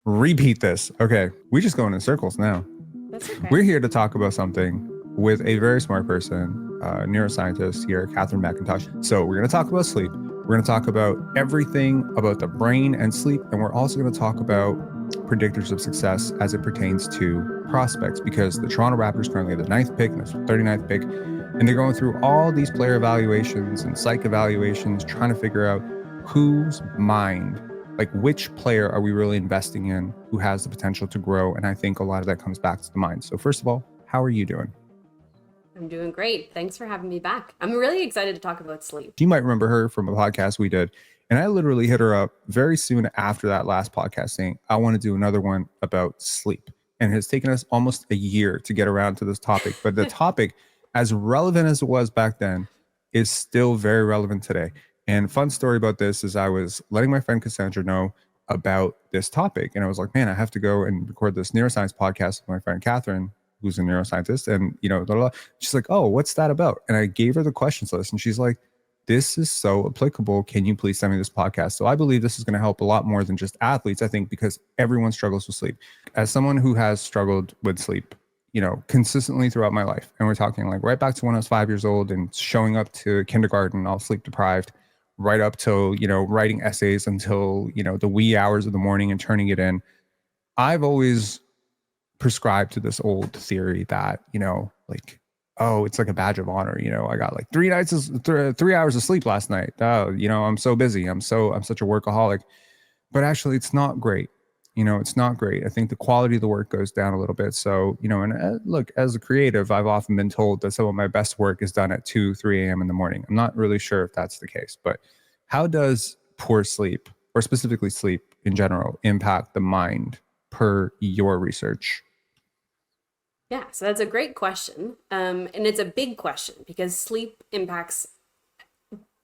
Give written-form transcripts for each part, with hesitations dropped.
repeat this. Okay, we just going in circles now. That's okay. We're here to talk about something with a very smart person, neuroscientist here, Kathryn McIntosh. So we're going to talk about sleep. We're going to talk about everything about the brain and sleep, and we're also going to talk about predictors of success as it pertains to prospects, because the Toronto Raptors currently have the 9th pick and the 39th pick, and they're going through all these player evaluations and psych evaluations, trying to figure out whose mind, like which player are we really investing in who has the potential to grow. And I think a lot of that comes back to the mind. So first of all, how are you doing? I'm doing great. Thanks for having me back. I'm really excited to talk about sleep. You might remember her from a podcast we did. And I literally hit her up very soon after that last podcast saying, I want to do another one about sleep. And it has taken us almost a year to get around to this topic. But the topic, as relevant as it was back then, is still very relevant today. And fun story about this is I was letting my friend Cassandra know about this topic. And I was like, man, I have to go and record this neuroscience podcast with my friend Kathryn, who's a neuroscientist. And, you know, blah, blah, blah. She's like, oh, what's that about? And I gave her the questions list. And she's like, this is so applicable. Can you please send me this podcast? So I believe this is going to help a lot more than just athletes, I think, because everyone struggles with sleep. As someone who has struggled with sleep, you know, consistently throughout my life, and we're talking like right back to when I was 5 years old and showing up to kindergarten, all sleep deprived, right up till, you know, writing essays until, you know, the wee hours of the morning and turning it in. I've always prescribed to this old theory that, you know, like, oh, it's like a badge of honor. You know, I got like 3 hours of sleep last night. Oh, you know, I'm so busy. I'm such a workaholic. But actually, it's not great. You know, it's not great. I think the quality of the work goes down a little bit. So, you know, and look, as a creative, I've often been told that some of my best work is done at 2, 3 a.m. in the morning. I'm not really sure if that's the case, but how does poor sleep, or specifically sleep in general, impact the mind per your research? Yeah, so that's a great question. And it's a big question because sleep impacts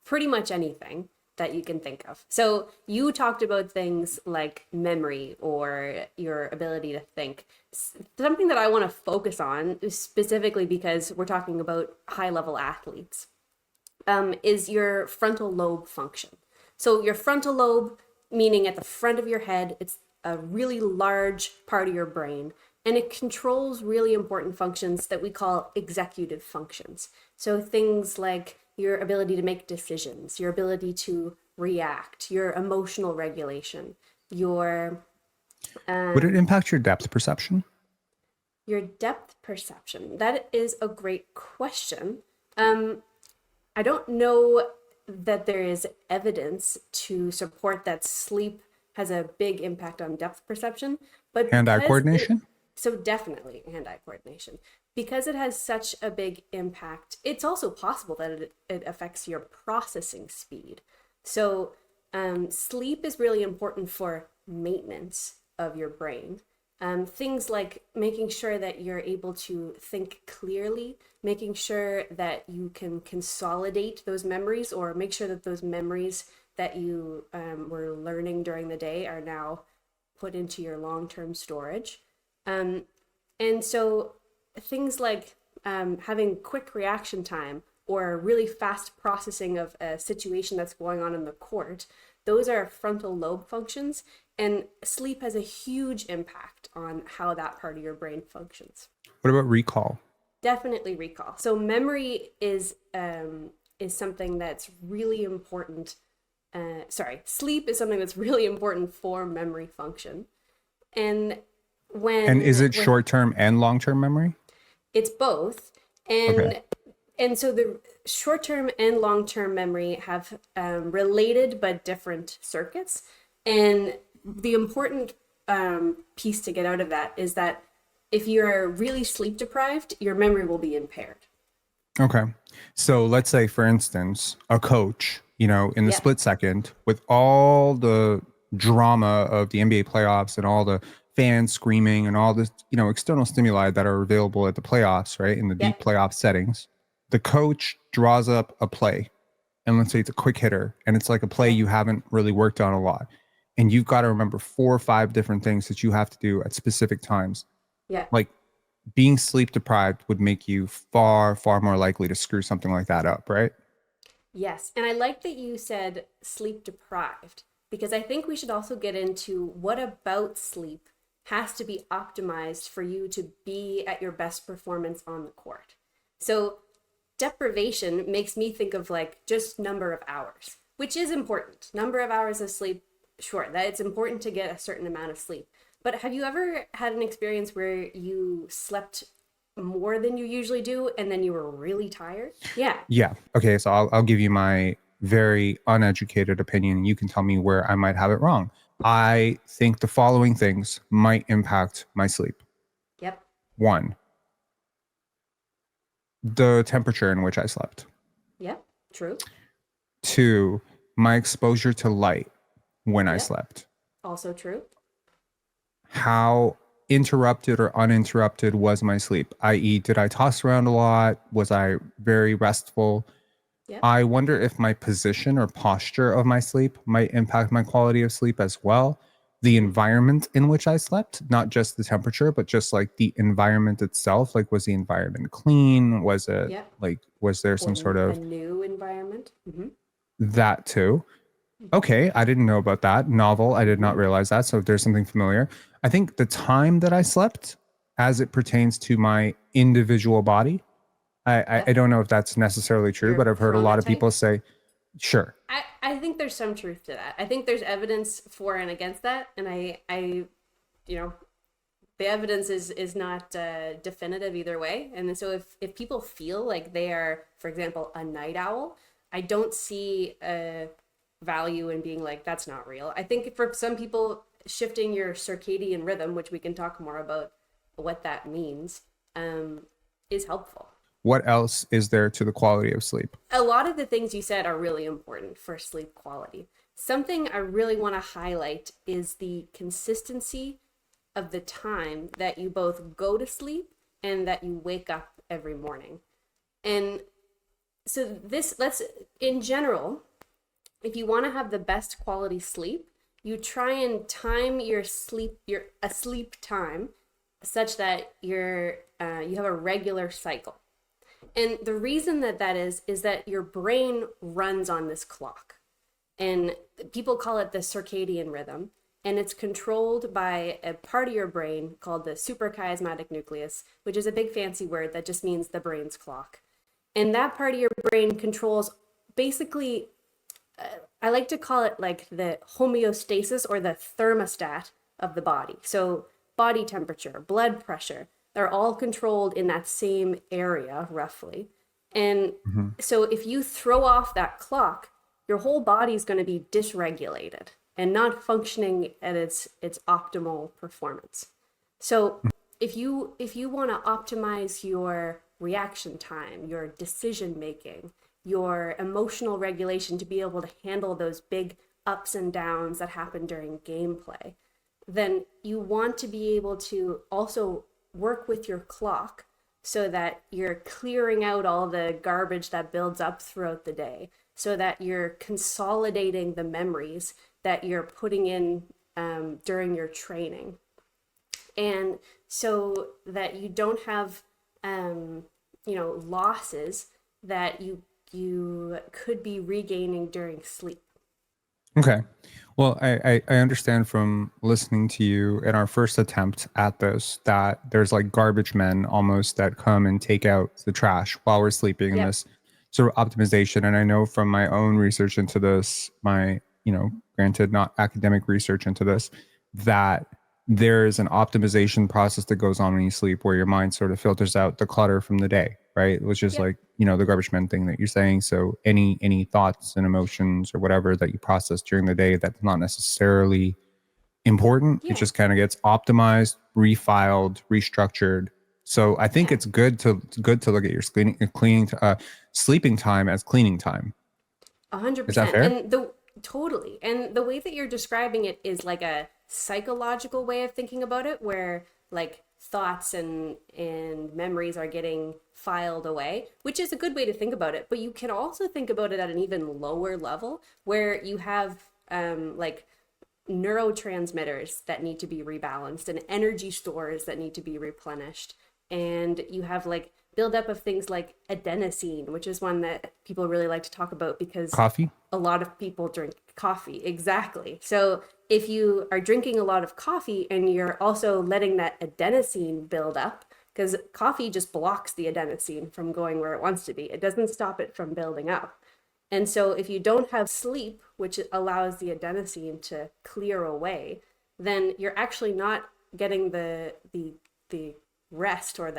pretty much anything that you can think of. So you talked about things like memory or your ability to think. Something that I want to focus on specifically because we're talking about high level athletes is your frontal lobe function. So your frontal lobe, meaning at the front of your head, it's a really large part of your brain, and it controls really important functions that we call executive functions. So things like your ability to make decisions, your ability to react, your emotional regulation, your Would it impact your depth perception? your depth perception. That is a great question. I don't know that there is evidence to support that sleep has a big impact on depth perception, but Hand-eye coordination? so definitely hand-eye coordination. Because it has such a big impact, it's also possible that it affects your processing speed. So sleep is really important for maintenance of your brain. Things like making sure that you're able to think clearly, making sure that you can consolidate those memories, or make sure that those memories that you were learning during the day are now put into your long-term storage. And so things like having quick reaction time or really fast processing of a situation that's going on in the court, those are frontal lobe functions, and sleep has a huge impact on how that part of your brain functions. What about recall? Definitely recall. So memory is something that's really important. Sleep is something that's really important for memory function. And And is it short-term and long-term memory? it's both, and Okay. and so the short-term and long-term memory have related but different circuits. And the important piece to get out of that is that if you're really sleep deprived, your memory will be impaired. Okay. So let's say, for instance, a coach, you know, in the Yeah. split second with all the drama of the NBA playoffs and all the fans screaming and all this, you know, external stimuli that are available at the playoffs, right? In the Yeah. deep playoff settings, the coach draws up a play, and let's say it's a quick hitter and it's like a play you haven't really worked on a lot. And you've got to remember 4 or 5 different things that you have to do at specific times. Yeah. Like, being sleep deprived would make you far, far more likely to screw something like that up, right? Yes. And I like that you said sleep deprived, because I think we should also get into what about sleep has to be optimized for you to be at your best performance on the court. So deprivation makes me think of like just number of hours, which is important. Number of hours of sleep, sure, that it's important to get a certain amount of sleep. But have you ever had an experience where you slept more than you usually do and then you were really tired? Yeah. Yeah. Okay. So I'll give you my very uneducated opinion. You can tell me where I might have it wrong. I think the following things might impact my sleep. Yep. One, the temperature in which I slept. Yep. True. Two, my exposure to light when I Yep. slept. Also true. How interrupted or uninterrupted was my sleep? I.e., did I toss around a lot? Was I very restful? Yep. I wonder if my position or posture of my sleep might impact my quality of sleep as well. The Mm-hmm. environment in which I slept, not just the temperature, but just like the environment itself. Like, was the environment clean? Was it Yep. like, was there Or some sort a of new environment. Mm-hmm. that too? Okay, I didn't know about that. Novel. I did not Mm-hmm. realize that. So there's something familiar. I think the time that I slept as it pertains to my individual body, I Yep. don't know if that's necessarily true, Your but I've heard a lot of chronotype. people say, sure. I think there's some truth to that. I think there's evidence for and against that, and you know, the evidence is not definitive either way. And so if people feel like they are, for example, a night owl, I don't see a value in being like that's not real. I think for some people, shifting your circadian rhythm, which we can talk more about what that means, is helpful. What else is there to the quality of sleep? A lot of the things you said are really important for sleep quality. Something I really want to highlight is the consistency of the time that you both go to sleep and that you wake up every morning. And so let's in general, if you want to have the best quality sleep, you try and time your sleep time such that you have a regular cycle. And the reason that is that your brain runs on this clock. And people call it the circadian rhythm. And it's controlled by a part of your brain called the suprachiasmatic nucleus, which is a big fancy word that just means the brain's clock. And that part of your brain controls basically, I like to call it like the homeostasis or the thermostat of the body. So body temperature, blood pressure, they're all controlled in that same area roughly. And Mm-hmm. so if you throw off that clock, your whole body is going to be dysregulated and not functioning at its optimal performance. So if you want to optimize your reaction time, your decision making, your emotional regulation to be able to handle those big ups and downs that happen during gameplay, then you want to be able to also work with your clock so that you're clearing out all the garbage that builds up throughout the day, so that you're consolidating the memories that you're putting in during your training. And so that you don't have, losses that you could be regaining during sleep. Okay. Well, I understand from listening to you in our first attempt at this that there's like garbage men almost that come and take out the trash while we're sleeping in Yep. this sort of optimization. And I know from my own research into this, granted, not academic research into this, that there's an optimization process that goes on when you sleep where your mind sort of filters out the clutter from the day, right? Which is Yep. like, the garbage men thing that you're saying. So any thoughts and emotions or whatever that you process during the day that's not necessarily important, it Yeah. just kind of gets optimized, refiled, restructured. So I think Yeah. it's good to look at your sleeping time as cleaning time. A hundred Is that percent. fair? And the totally. And the way that you're describing it is like a psychological way of thinking about it, where like thoughts and memories are getting filed away, which is a good way to think about it. But you can also think about it at an even lower level where you have like neurotransmitters that need to be rebalanced and energy stores that need to be replenished. and you have like buildup of things like adenosine, which is one that people really like to talk about because Coffee? a lot of people drink coffee. Exactly. So if you are drinking a lot of coffee and you're also letting that adenosine build up, because coffee just blocks the adenosine from going where it wants to be, it doesn't stop it from building up. And so if you don't have sleep, which allows the adenosine to clear away, then you're actually not getting the rest or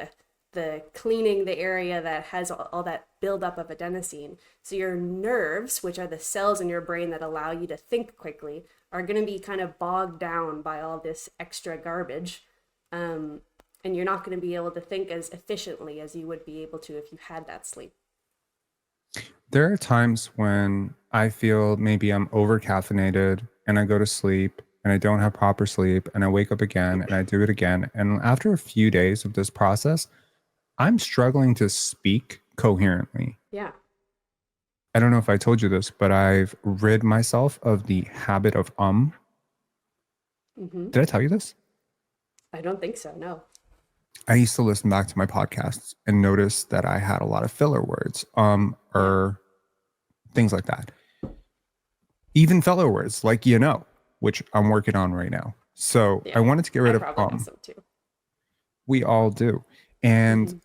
the cleaning the area that has all that buildup of adenosine. So your nerves, which are the cells in your brain that allow you to think quickly, are going to be kind of bogged down by all this extra garbage. And you're not going to be able to think as efficiently as you would be able to if you had that sleep. There are times when I feel maybe I'm over caffeinated and I go to sleep and I don't have proper sleep and I wake up again and I do it again. And after a few days of this process, I'm struggling to speak coherently. Yeah. I don't know if I told you this, but I've rid myself of the habit of Mm-hmm. Did I tell you this? I don't think so. No. I used to listen back to my podcasts and notice that I had a lot of filler words, or things like that. Even filler words like, which I'm working on right now. So Yeah. I wanted to get rid I of probably got some too. We all do. And Mm-hmm.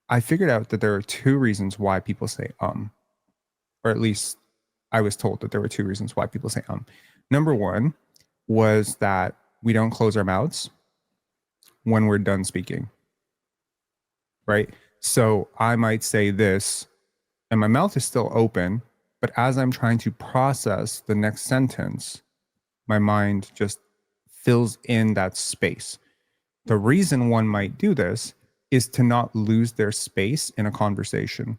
I figured out that there are two reasons why people say or at least I was told that there were two reasons why people say Number one was that we don't close our mouths when we're done speaking, right? So I might say this and my mouth is still open, but as I'm trying to process the next sentence, my mind just fills in that space. The reason one might do this is to not lose their space in a conversation.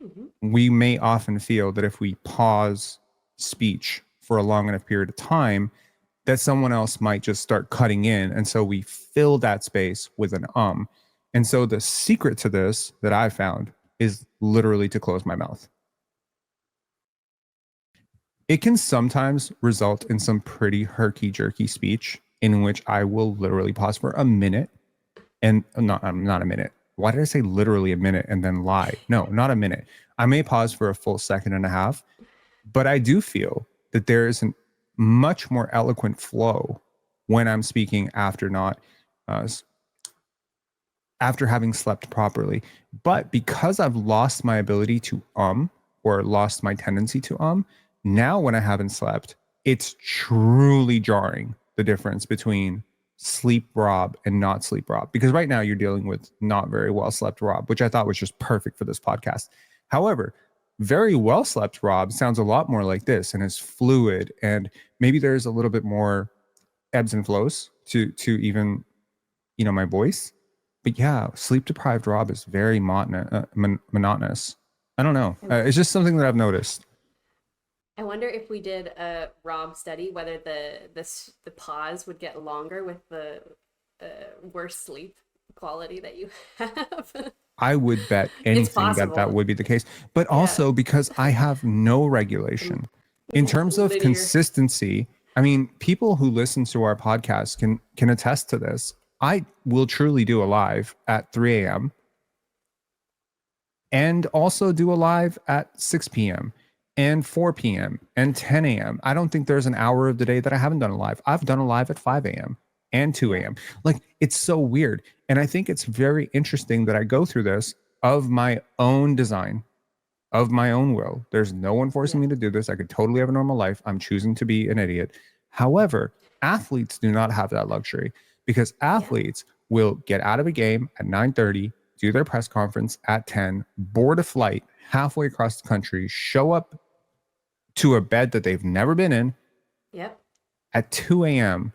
Mm-hmm. We may often feel that if we pause speech for a long enough period of time, that someone else might just start cutting in. And so we fill that space with an And so the secret to this that I found is literally to close my mouth. It can sometimes result in some pretty herky-jerky speech in which I will literally pause for a minute and not a minute. Why did I say literally a minute and then lie? No, not a minute. I may pause for a full second and a half, but I do feel that there is a much more eloquent flow when I'm speaking after after having slept properly. But because I've lost my ability to or lost my tendency to now when I haven't slept, it's truly jarring, the difference between sleep Rob and not sleep Rob. Because right now you're dealing with not very well slept Rob, which I thought was just perfect for this podcast. However, very well slept Rob sounds a lot more like this and is fluid, and maybe there's a little bit more ebbs and flows to even my voice. But yeah, sleep deprived Rob is very monotonous. I don't know. It's just something that I've noticed. I wonder if we did a Rob study, whether the pause would get longer with the worse sleep quality that you have. I would bet It's anything that possible. would be the case. But also because I have no regulation. In terms of Linear. consistency, I mean, people who listen to our podcast can attest to this. I will truly do a live at 3 a.m. and also do a live at 6 p.m. and 4 p.m. and 10 a.m. I don't think there's an hour of the day that I haven't done a live. I've done a live at 5 a.m. and 2 a.m. Like, it's so weird. And I think it's very interesting that I go through this of my own design, of my own will. There's no one forcing me to do this. I could totally have a normal life. I'm choosing to be an idiot. However, athletes do not have that luxury because athletes will get out of a game at 9:30, do their press conference at 10, board a flight halfway across the country, show up to a bed that they've never been in at 2 a.m.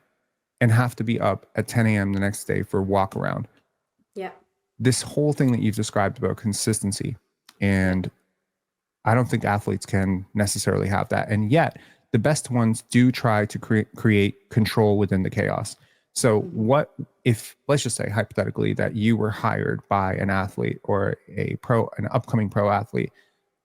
and have to be up at 10 a.m. the next day for a walk around. This whole thing that you've described about consistency, and I don't think athletes can necessarily have that. And yet the best ones do try to create control within the chaos. So what if, let's just say hypothetically, that you were hired by an athlete or an upcoming pro athlete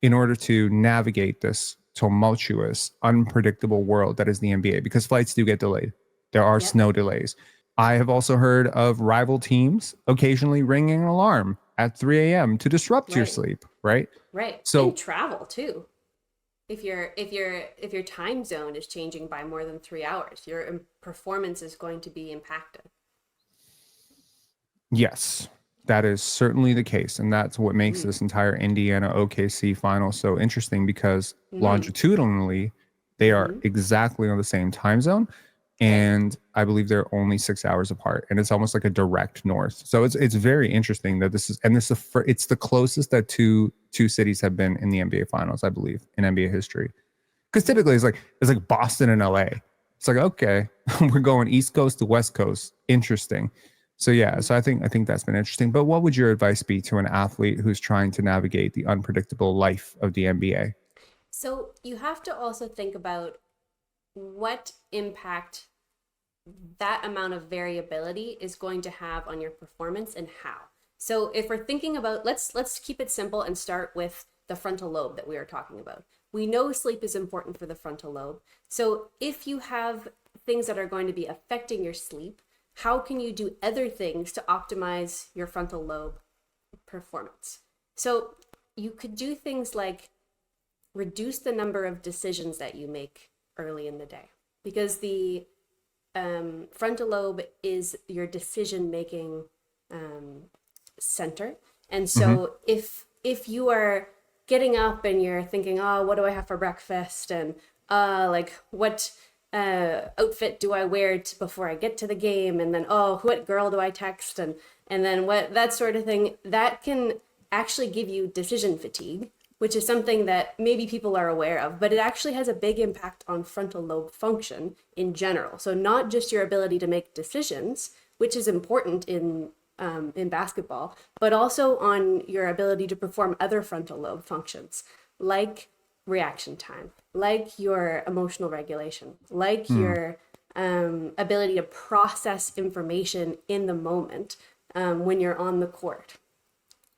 in order to navigate this tumultuous, unpredictable world that is the NBA, because flights do get delayed. There are snow delays. I have also heard of rival teams occasionally ringing an alarm at 3 a.m. to disrupt your Right. sleep, right? Right. And So, travel too. If your time zone is changing by more than 3 hours, your performance is going to be impacted. yes, that is certainly the case. And that's what makes Mm. this entire Indiana OKC final so interesting because Mm. longitudinally, they are Mm-hmm. exactly on the same time zone. Right. And I believe they're only 6 hours apart. And it's almost like a direct north. So it's very interesting that this is, and this is it's the closest that two cities have been in the NBA finals, I believe, in NBA history. Because typically it's like Boston and LA. It's like, okay, we're going East Coast to West Coast. Interesting. So yeah, Mm. so I think that's been interesting. But what would your advice be to an athlete who's trying to navigate the unpredictable life of the NBA? So you have to also think about what impact that amount of variability is going to have on your performance and how. So if we're thinking about, let's keep it simple and start with the frontal lobe that we are talking about. We know sleep is important for the frontal lobe. So if you have things that are going to be affecting your sleep, how can you do other things to optimize your frontal lobe performance? So you could do things like reduce the number of decisions that you make early in the day, because the frontal lobe is your decision making um, center. And Mm-hmm. so if you are getting up and you're thinking, oh, what do I have for breakfast, and like what outfit do I wear before I get to the game, and then oh, what girl do I text, and then what, that sort of thing, that can actually give you decision fatigue, which is something that maybe people are aware of, but it actually has a big impact on frontal lobe function in general. So not just your ability to make decisions, which is important in basketball, but also on your ability to perform other frontal lobe functions, like reaction time, like your emotional regulation, like Hmm. your ability to process information in the moment when you're on the court.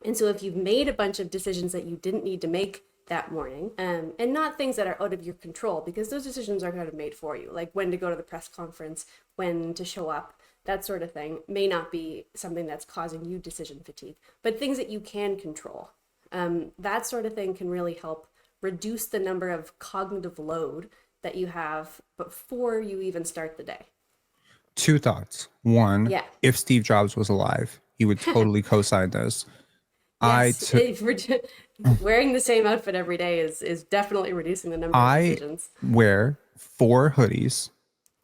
And so if you've made a bunch of decisions that you didn't need to make that morning, and not things that are out of your control, because those decisions are kind of made for you, like when to go to the press conference, when to show up, that sort of thing may not be something that's causing you decision fatigue, but things that you can control. That sort of thing can really help reduce the number of cognitive load that you have before you even start the day. Two thoughts. One, Yeah. if Steve Jobs was alive, he would totally co-sign this. I Yes, took wearing the same outfit every day is definitely reducing the number of I decisions. wear 4 hoodies.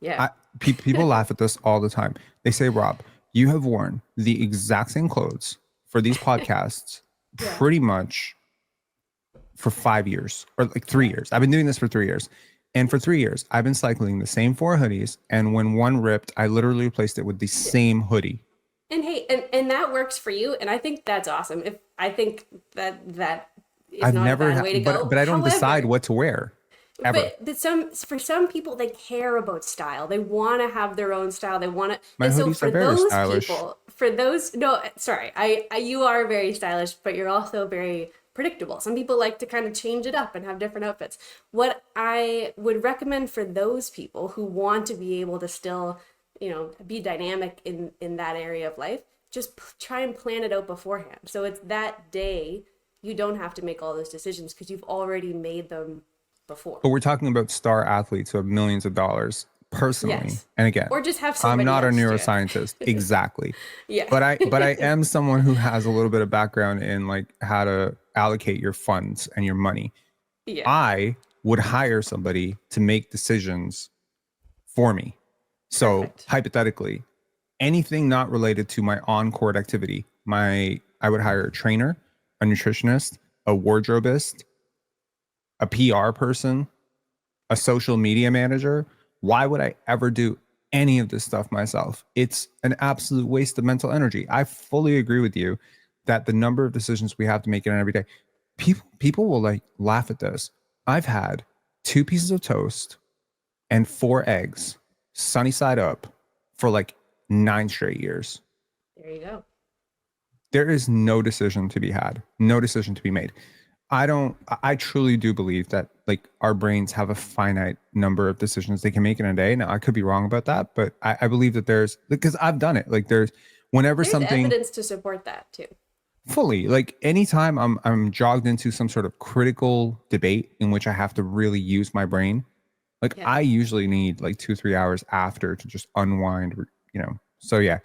Yeah. People laugh at this all the time. They say, Rob, you have worn the exact same clothes for these podcasts Yeah. pretty much for 5 years or like 3 years. I've been doing this for 3 years. And for 3 years, I've been cycling the same 4 hoodies. And when one ripped, I literally replaced it with the Yeah. same hoodie. And hey, and that works for you, and I think that's awesome. If I think that is I've not a never, bad way to but go. I don't decide However, what to wear ever. but for some people, they care about style. They want to have their own style. They want to, My and so hoodies are for very those stylish. people, for those, no, sorry, I you are very stylish, but you're also very predictable. Some people like to kind of change it up and have different outfits. What I would recommend for those people who want to be able to still, be dynamic in that area of life, just try and plan it out beforehand. So it's that day you don't have to make all those decisions because you've already made them before. But we're talking about star athletes who have millions of dollars personally. Yes. And again, Or just have I'm somebody not a else do it. neuroscientist exactly. Yeah. But I am someone who has a little bit of background in like how to allocate your funds and your money. Yeah. I would hire somebody to make decisions for me. So Perfect. hypothetically, anything not related to my on-court activity, I would hire a trainer, a nutritionist, a wardrobist, a PR person, a social media manager. Why would I ever do any of this stuff myself? It's an absolute waste of mental energy. I fully agree with you that the number of decisions we have to make in every day, people will like laugh at this. I've had 2 pieces of toast and 4 eggs, sunny side up, for like 9 straight years. There you go. There is no decision to be had, no decision to be made. I truly do believe that like our brains have a finite number of decisions they can make in a day. Now I could be wrong about that, but I believe that there's, because I've done it. Like there's whenever There's something evidence to support that too. fully, like anytime I'm jogged into some sort of critical debate in which I have to really use my brain, like Yeah. I usually need like 2 3 hours after to just unwind, you know. So yeah,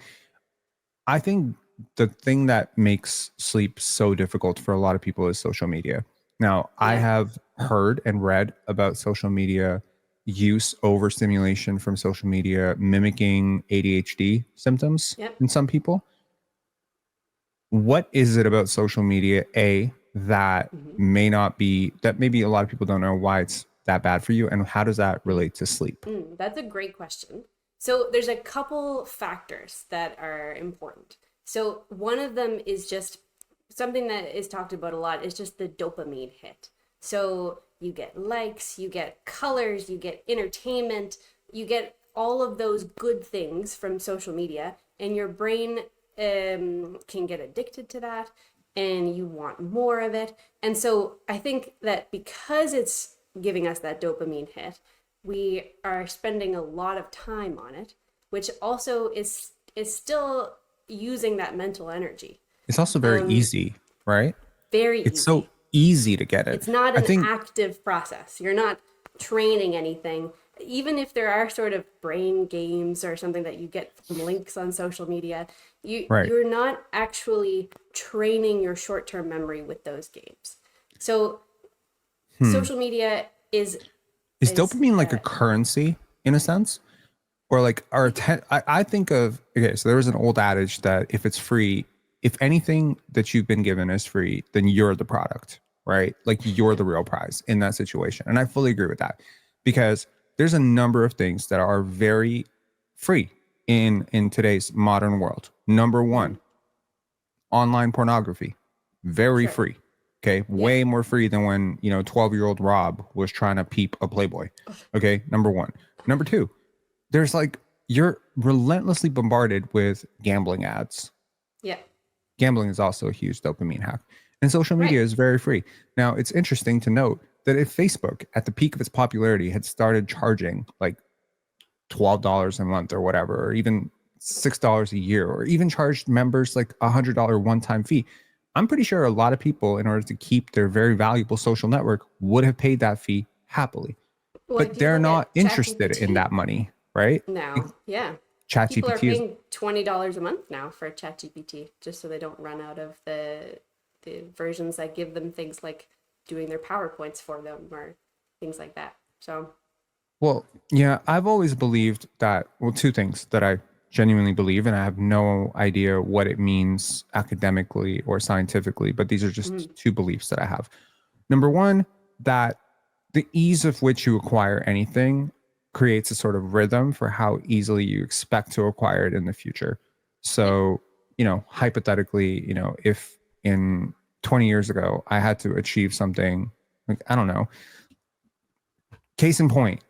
I think the thing that makes sleep so difficult for a lot of people is social media. Now, I Yeah. have heard and read about social media use, overstimulation from social media mimicking ADHD symptoms Yep. in some people. What is it about social media, A, that Hmm. may not be, that maybe a lot of people don't know why it's that bad for you? And how does that relate to sleep? That's a great question. So there's a couple factors that are important. So one of them is just something that is talked about a lot is just the dopamine hit. So you get likes, you get colors, you get entertainment, you get all of those good things from social media, and your brain can get addicted to that, and you want more of it. And so I think that because it's giving us that dopamine hit, we are spending a lot of time on it, which also is still using that mental energy. It's also very Um, easy, right? Very It's so easy. easy to get it. It's not I an think, active process. You're not training anything. Even if there are sort of brain games or something that you get from links on social media, right. you're not actually training your short-term memory with those games. So Hmm. social media Is is dopamine like a currency in a sense? Or like our I think of, okay, so there was an old adage that if it's free, if anything that you've been given is free, then you're the product, right? Like you're the real prize in that situation. And I fully agree with that because there's a number of things that are very free in today's modern world. Number Mhm. one, online pornography, very Sure. free. Okay, Yeah. way more free than when 12-year-old Rob was trying to peep a Playboy. Okay, number one. Number two, there's like you're relentlessly bombarded with gambling ads. Yeah. Gambling is also a huge dopamine hack. And social Right. media is very free. Now, it's interesting to note that if Facebook, at the peak of its popularity, had started charging like $12 a month or whatever, or even $6 a year, or even charged members like $100 one-time fee, I'm pretty sure a lot of people, in order to keep their very valuable social network, would have paid that fee happily. Well, But if you they're look not at interested in ChatGPT that money, right? now, yeah, people are ChatGPT is paying $20 a month now for ChatGPT just so they don't run out of the versions that give them things like doing their PowerPoints for them or things like that. So, well, yeah, I've always believed that, well, two things that I genuinely believe, and I have no idea what it means academically or scientifically, but these are just mhm, two beliefs that I have. Number one, that the ease of which you acquire anything creates a sort of rhythm for how easily you expect to acquire it in the future. yeah, So, hypothetically, if in 20 years ago I had to achieve something, like, I don't know, case in point,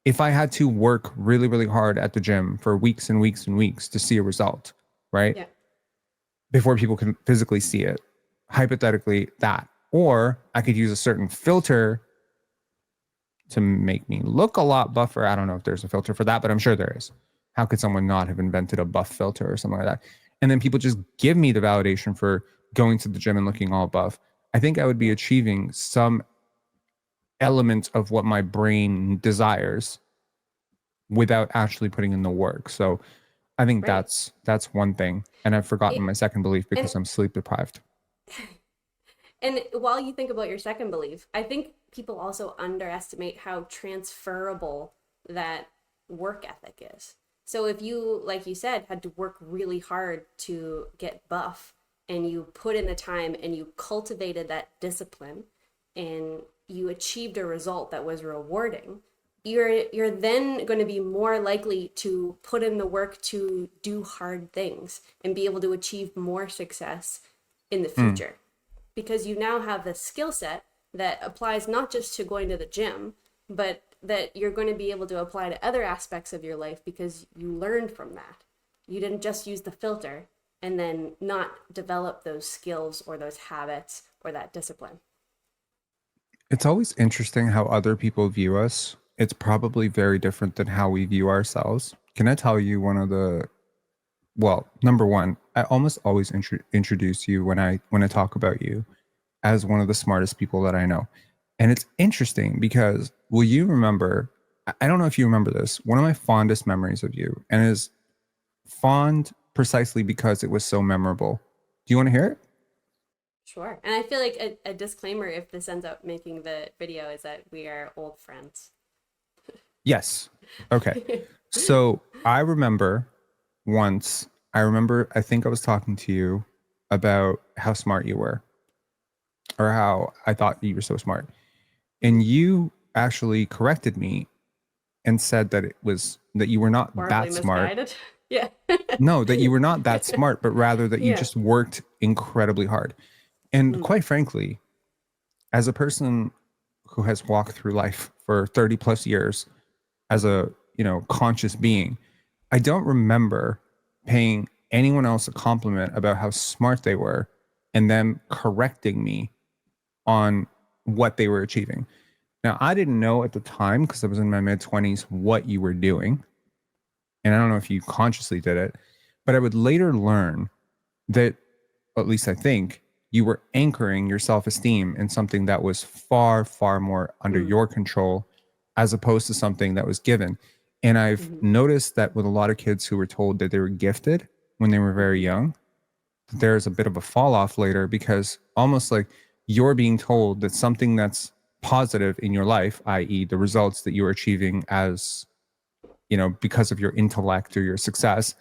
if I had to work really, really hard at the gym for weeks and weeks and weeks to see a result, right? yeah, Before people can physically see it, hypothetically, that. Or I could use a certain filter to make me look a lot buffer. I don't know if there's a filter for that, but I'm sure there is. How could someone not have invented a buff filter or something like that? And then people just give me the validation for going to the gym and looking all buff. I think I would be yeah, achieving some element of what my brain desires without actually putting in the work. So I think right. that's one thing. And I've forgotten my It, second belief and because I'm sleep deprived. And while you think about your second belief, I think people also underestimate how transferable that work ethic is. So if you, like you said, had to work really hard to get buff and you put in the time and you cultivated that discipline and you achieved a result that was rewarding, you're then going to be more likely to put in the work to do hard things and be able to achieve more success in the Mm, future because you now have the skill set that applies not just to going to the gym, but that you're going to be able to apply to other aspects of your life because you learned from that. You didn't just use the filter and then not develop those skills or those habits or that discipline. It's always interesting how other people view us. It's probably very different than how we view ourselves. Can I tell you one of the well, number one, I almost always introduce you when I talk about you as one of the smartest people that I know. And it's interesting because will you remember I don't know if you remember this. One of my fondest memories of you and is fond precisely because it was so memorable. Do you want to hear it? Sure. And I feel like a disclaimer, if this ends up making the video, is that we are old friends. Yes. Okay. So I remember once, I think I was talking to you about how smart you were or how I thought you were so smart. And you actually corrected me and said that that you were not Horribly that smart. misguided. Yeah. No, that you were not that smart, but rather that you Yeah. just worked incredibly hard. And Mm. quite frankly, as a person who has walked through life for 30 plus years as a, conscious being, I don't remember paying anyone else a compliment about how smart they were and them correcting me on what they were achieving. Now, I didn't know at the time because I was in my mid 20s what you were doing. And I don't know if you consciously did it, but I would later learn that, at least I think, you were anchoring your self esteem in something that was far, far more under Mm. your control as opposed to something that was given. And I've Mm-hmm. noticed that with a lot of kids who were told that they were gifted when they were very Mm-hmm. young, there's a bit of a fall off later because almost like you're being told that something that's positive in your life, i.e., the results that you're achieving as, because of your intellect or your success,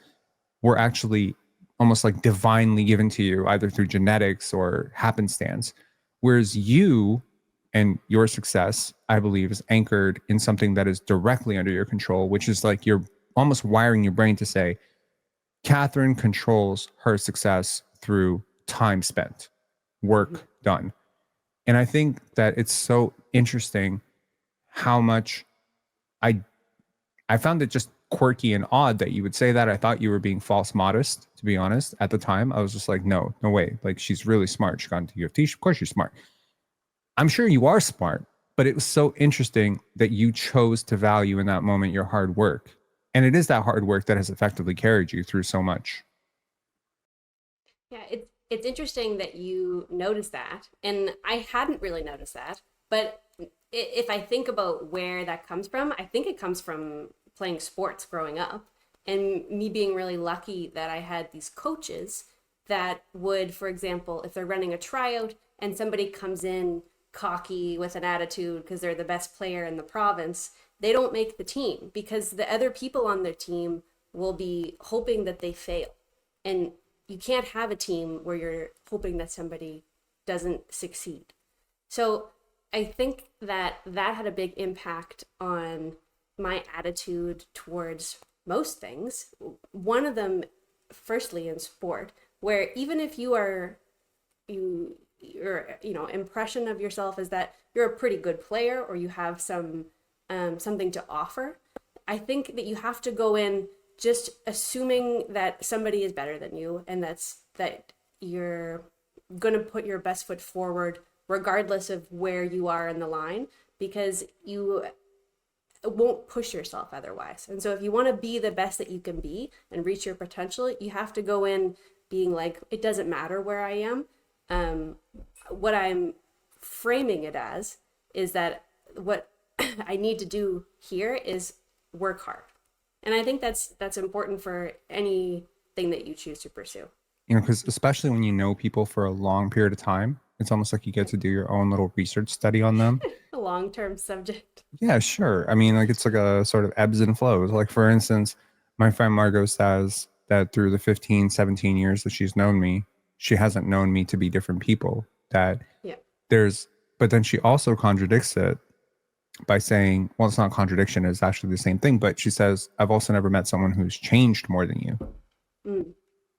were actually almost like divinely given to you, either through genetics or happenstance. Whereas you and your success, I believe, is anchored in something that is directly under your control, which is like you're almost wiring your brain to say, Kathryn controls her success through time spent, Mm-hmm. work done. And I think that it's so interesting how much I I found it just quirky and odd that you would say that. I thought you were being false modest, to be honest. At the time, I was just like, no, no way. Like, she's really smart. She got into UFT. Of course, you're smart. I'm sure you are smart, but it was so interesting that you chose to value in that moment your hard work. And it is that hard work that has effectively carried you through so much. Yeah, it's interesting that you noticed that, and I hadn't really noticed that. But if I think about where that comes from, I think it comes from playing sports growing up, and me being really lucky that I had these coaches that would, for example, if they're running a tryout and somebody comes in cocky with an attitude because they're the best player in the province, they don't make the team because the other people on their team will be hoping that they fail. And you can't have a team where you're hoping that somebody doesn't succeed. So I think that that had a big impact on my attitude towards most things. One of them, firstly, in sport, where even if your impression of yourself is that you're a pretty good player or you have something to offer, I think that you have to go in just assuming that somebody is better than you and that you're going to put your best foot forward regardless of where you are in the line, because you won't push yourself otherwise. And so if you want to be the best that you can be and reach your potential, you have to go in being like, it doesn't matter where I am. What I'm framing it as is that what I need to do here is work hard. And I think that's important for anything that you choose to pursue. Because especially when you know people for a long period of time, it's almost like you get to do your own little research study on them. A long-term subject. Yeah, sure. I mean, like it's like a sort of ebbs and flows. Like for instance, my friend Margot says that through the 15, 17 years that she's known me, she hasn't known me to be different people. That Yeah. there's, but then she also contradicts it by saying, well, it's not a contradiction, it's actually the same thing. But she says, I've also never met someone who's changed more than you. Mm.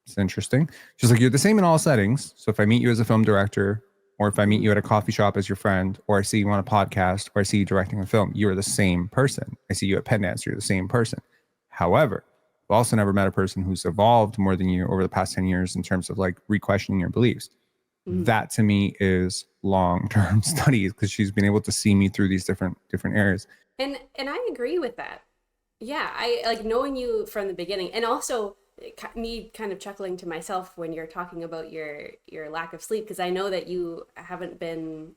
It's interesting. She's like, you're the same in all settings. So if I meet you as a film director, or if I meet you at a coffee shop as your friend, or I see you on a podcast, or I see you directing a film, you are the same person. I see you at Penn Dance, you're the same person. However, I've also never met a person who's evolved more than you over the past 10 years in terms of like re-questioning your beliefs. that to me is long-term studies, because she's been able to see me through these different areas. And I agree with that. Yeah, I like knowing you from the beginning, and also me kind of chuckling to myself when you're talking about your lack of sleep, because I know that you haven't been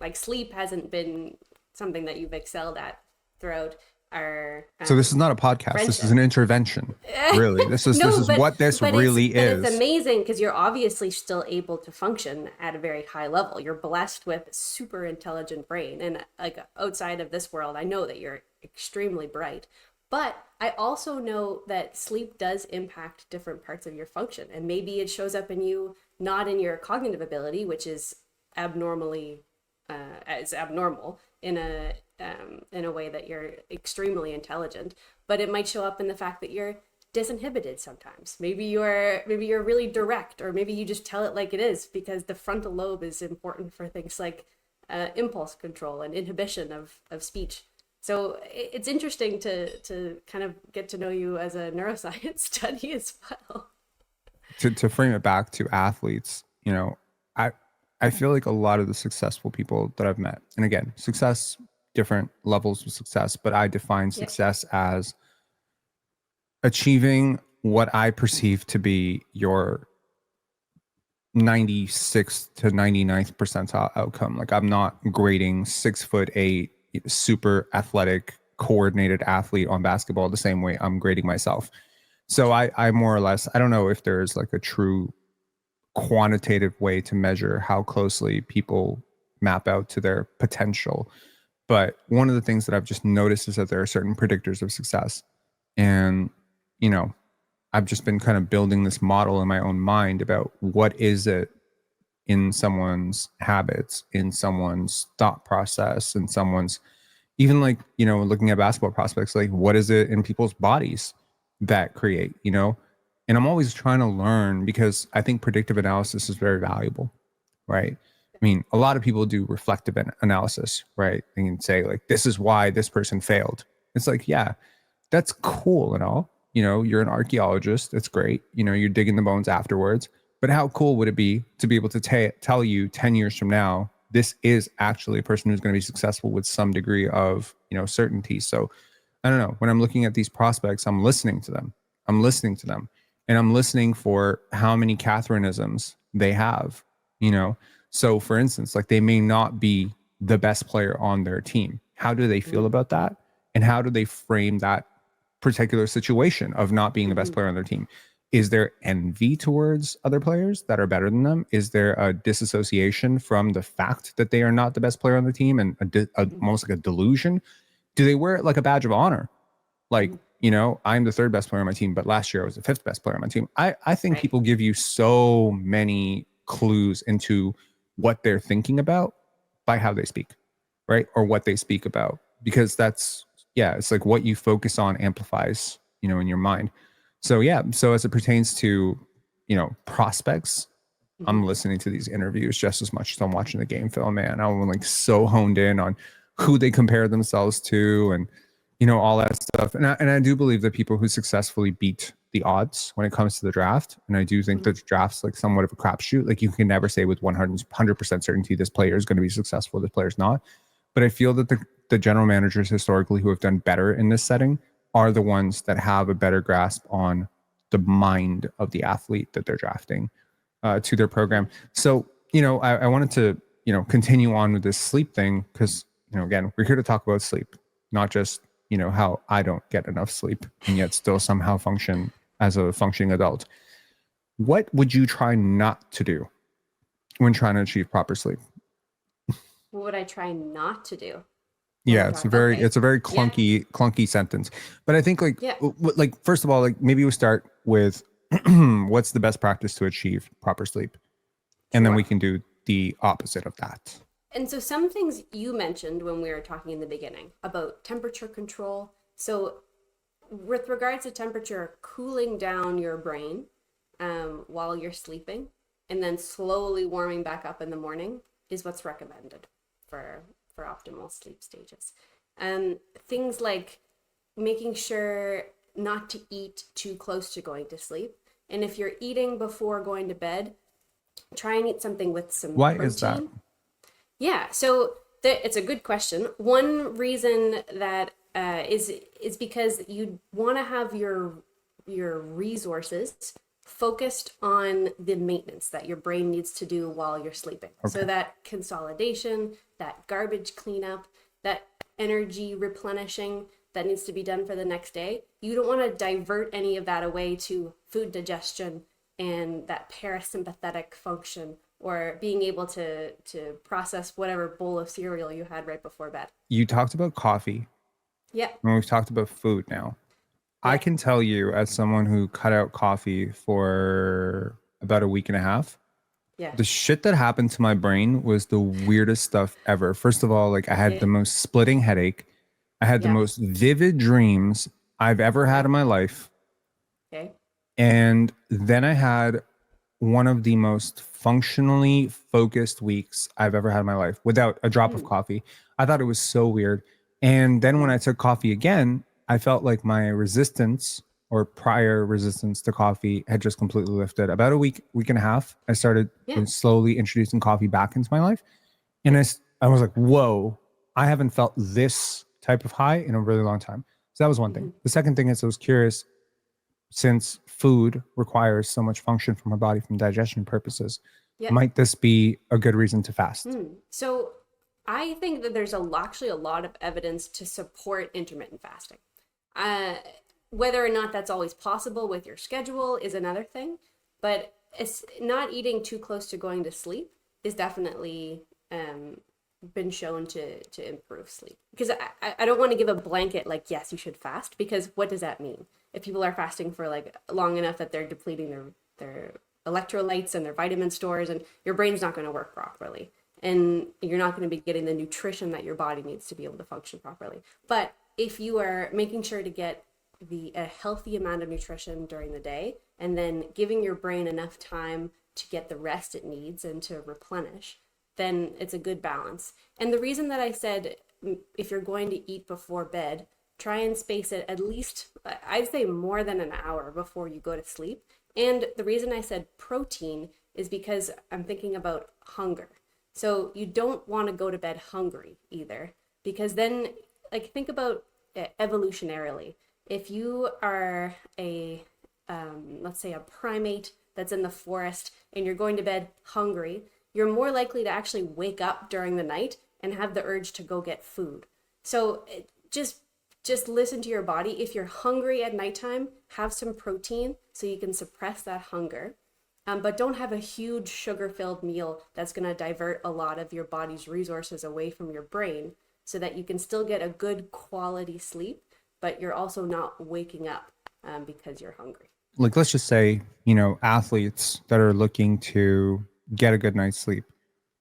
like sleep hasn't been something that you've excelled at throughout our So this is not a podcast. This is friendship. an intervention. Really, this No, is what this really it's is. amazing because you're obviously still able to function at a very high level. You're blessed with a super intelligent brain, and like outside of this world, I know that you're extremely bright. But I also know that sleep does impact different parts of your function, and maybe it shows up in you not in your cognitive ability, which is abnormally is abnormal in a way that you're extremely intelligent, but it might show up in the fact that you're disinhibited sometimes. Maybe you're really direct, or maybe you just tell it like it is, because the frontal lobe is important for things like impulse control and inhibition of speech. So it's interesting to kind of get to know you as a neuroscience study as well. To frame it back to athletes, I I feel like a lot of the successful people that I've met, and again, success, different levels of success, but I define Yeah. success as achieving what I perceive to be your 96th to 99th percentile outcome. Like, I'm not grading 6'8", super athletic, coordinated athlete on basketball the same way I'm grading myself. So I more or less, I don't know if there's like a true quantitative way to measure how closely people map out to their potential. But one of the things that I've just noticed is that there are certain predictors of success. And, you know, I've just been kind of building this model in my own mind about what is it in someone's habits, in someone's thought process, in someone's, even like, looking at basketball prospects, like what is it in people's bodies that create, and I'm always trying to learn, because I think predictive analysis is very valuable, right? I mean, a lot of people do reflective analysis, right? They can say like, this is why this person failed. It's like, yeah, that's cool and all. You're an archaeologist. It's great. You're digging the bones afterwards. But how cool would it be to be able to tell you 10 years from now, this is actually a person who's going to be successful with some degree of, certainty. So I don't know. When I'm looking at these prospects, I'm listening to them. And I'm listening for how many Kathrynisms they have, So for instance, like, they may not be the best player on their team. How do they feel about that? And how do they frame that particular situation of not being the best player on their team? Is there envy towards other players that are better than them? Is there a disassociation from the fact that they are not the best player on the team, and almost like a delusion? Do they wear it like a badge of honor? Like, I'm the third best player on my team, but last year I was the fifth best player on my team. I think people give you so many clues into what they're thinking about by how they speak, right? Or what they speak about, because it's like what you focus on amplifies, in your mind. So yeah, so as it pertains to, prospects, I'm listening to these interviews just as much as I'm watching the game film, man. I'm like so honed in on who they compare themselves to, and all that stuff. And I do believe that people who successfully beat the odds when it comes to the draft, and I do think that the draft's like somewhat of a crapshoot. Like, you can never say with 100% certainty this player is going to be successful, this player's not. But I feel that the general managers historically who have done better in this setting are the ones that have a better grasp on the mind of the athlete that they're drafting to their program. So, I wanted to, continue on with this sleep thing, because, again, we're here to talk about sleep, not just, how I don't get enough sleep and yet still somehow function as a functioning adult. What would you try not to do when trying to achieve proper sleep? What would I try not to do? Yeah, it's a very clunky sentence. But I think like first of all, like, maybe we start with what's the best practice to achieve proper sleep? And then we can do the opposite of that. And so some things you mentioned when we were talking in the beginning about temperature control. So with regards to temperature, cooling down your brain while you're sleeping and then slowly warming back up in the morning is what's recommended for optimal sleep stages. Things like making sure not to eat too close to going to sleep. And if you're eating before going to bed, Try and eat something with some Why is that? protein. Yeah, so it's a good question. One reason that is because you want to have your resources focused on the maintenance that your brain needs to do while you're sleeping. So Okay. that consolidation, that garbage cleanup, that energy replenishing that needs to be done for the next day. You don't want to divert any of that away to food digestion and that parasympathetic function or being able to process whatever bowl of cereal you had right before bed. You talked about coffee, Yeah, and we've talked about food now. I yeah, can tell you, as someone who cut out coffee for about a week and a half, yeah, the shit that happened to my brain was the weirdest stuff ever. First of all, like I had the okay, most splitting headache. I had the yeah, most vivid dreams I've ever had yeah, in my life. okay, And then I had one of the most functionally focused weeks I've ever had in my life without a drop of mm, coffee. I thought it was so weird. And then when mm-hmm. I took coffee again, I felt like my resistance or prior resistance to coffee had just completely lifted. About a week and a half, I started Yeah, slowly introducing coffee back into my life. And yeah, I was like, whoa, I haven't felt this type of high in a really long time. So that was one mm-hmm. thing. The second thing is I was curious, since food requires so much function from our body from digestion purposes, Yeah. might this be a good reason to fast? So I think that there's actually a lot of evidence to support intermittent fasting. Uh, Whether or not that's always possible with your schedule is another thing, but it's not eating too close to going to sleep is definitely been shown to improve sleep. Because I don't want to give a blanket like yes you should fast, because what does that mean? If people are fasting for like long enough that they're depleting their electrolytes and their vitamin stores, and your brain's not going to work properly, and you're not going to be getting the nutrition that your body needs to be able to function properly. But if you are making sure to get a healthy amount of nutrition during the day and then giving your brain enough time to get the rest it needs and to replenish, then it's a good balance. And the reason that I said if you're going to eat before bed, try and space it at least, I'd say more than an hour before you go to sleep. And the reason I said protein is because I'm thinking about hunger. So you don't want to go to bed hungry either, because then, like, think about evolutionarily. If you are let's say, a primate that's in the forest and you're going to bed hungry, you're more likely to actually wake up during the night and have the urge to go get food. So just listen to your body. If you're hungry at nighttime, have some protein so you can suppress that hunger. But don't have a huge sugar-filled meal that's going to divert a lot of your body's resources away from your brain, so that you can still get a good quality sleep, but you're also not waking up because you're hungry. Like, let's just say, athletes that are looking to get a good night's sleep,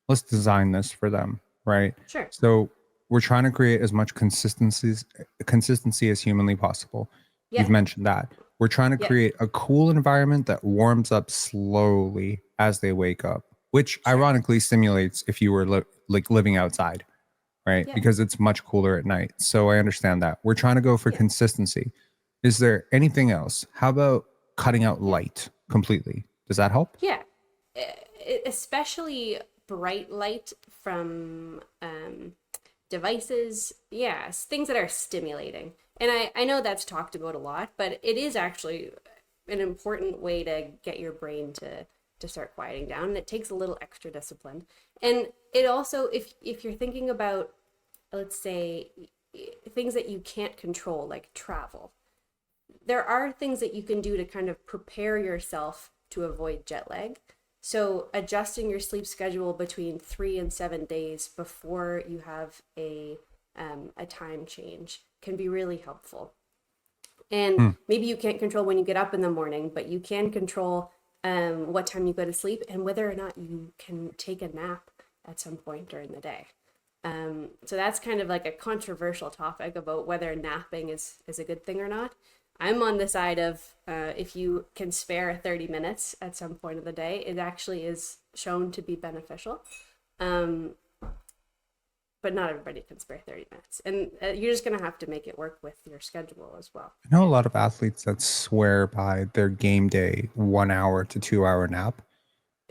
let's design this for them, right? Sure. So we're trying to create as much consistency as humanly possible. You've Yeah. mentioned that. We're trying to Yeah. create a cool environment that warms up slowly as they wake up, which Sure. ironically simulates if you were like living outside, right? Yeah. Because it's much cooler at night. So I understand that. We're trying to go for Yeah. consistency. Is there anything else? How about cutting out Yeah. light completely? Does that help? Yeah. Especially bright light from devices. Yes, things that are stimulating. And I know that's talked about a lot, but it is actually an important way to get your brain to start quieting down. And it takes a little extra discipline. And it also, if you're thinking about, let's say, things that you can't control, like travel, there are things that you can do to kind of prepare yourself to avoid jet lag. So adjusting your sleep schedule between 3 and 7 days before you have a time change can be really helpful. And Hmm. maybe you can't control when you get up in the morning, but you can control what time you go to sleep and whether or not you can take a nap at some point during the day. So that's kind of like a controversial topic about whether napping is a good thing or not. I'm on the side of if you can spare 30 minutes at some point of the day, it actually is shown to be beneficial. Um, but not everybody can spare 30 minutes. And you're just going to have to make it work with your schedule as well. I know a lot of athletes that swear by their game day 1 hour to 2 hour nap.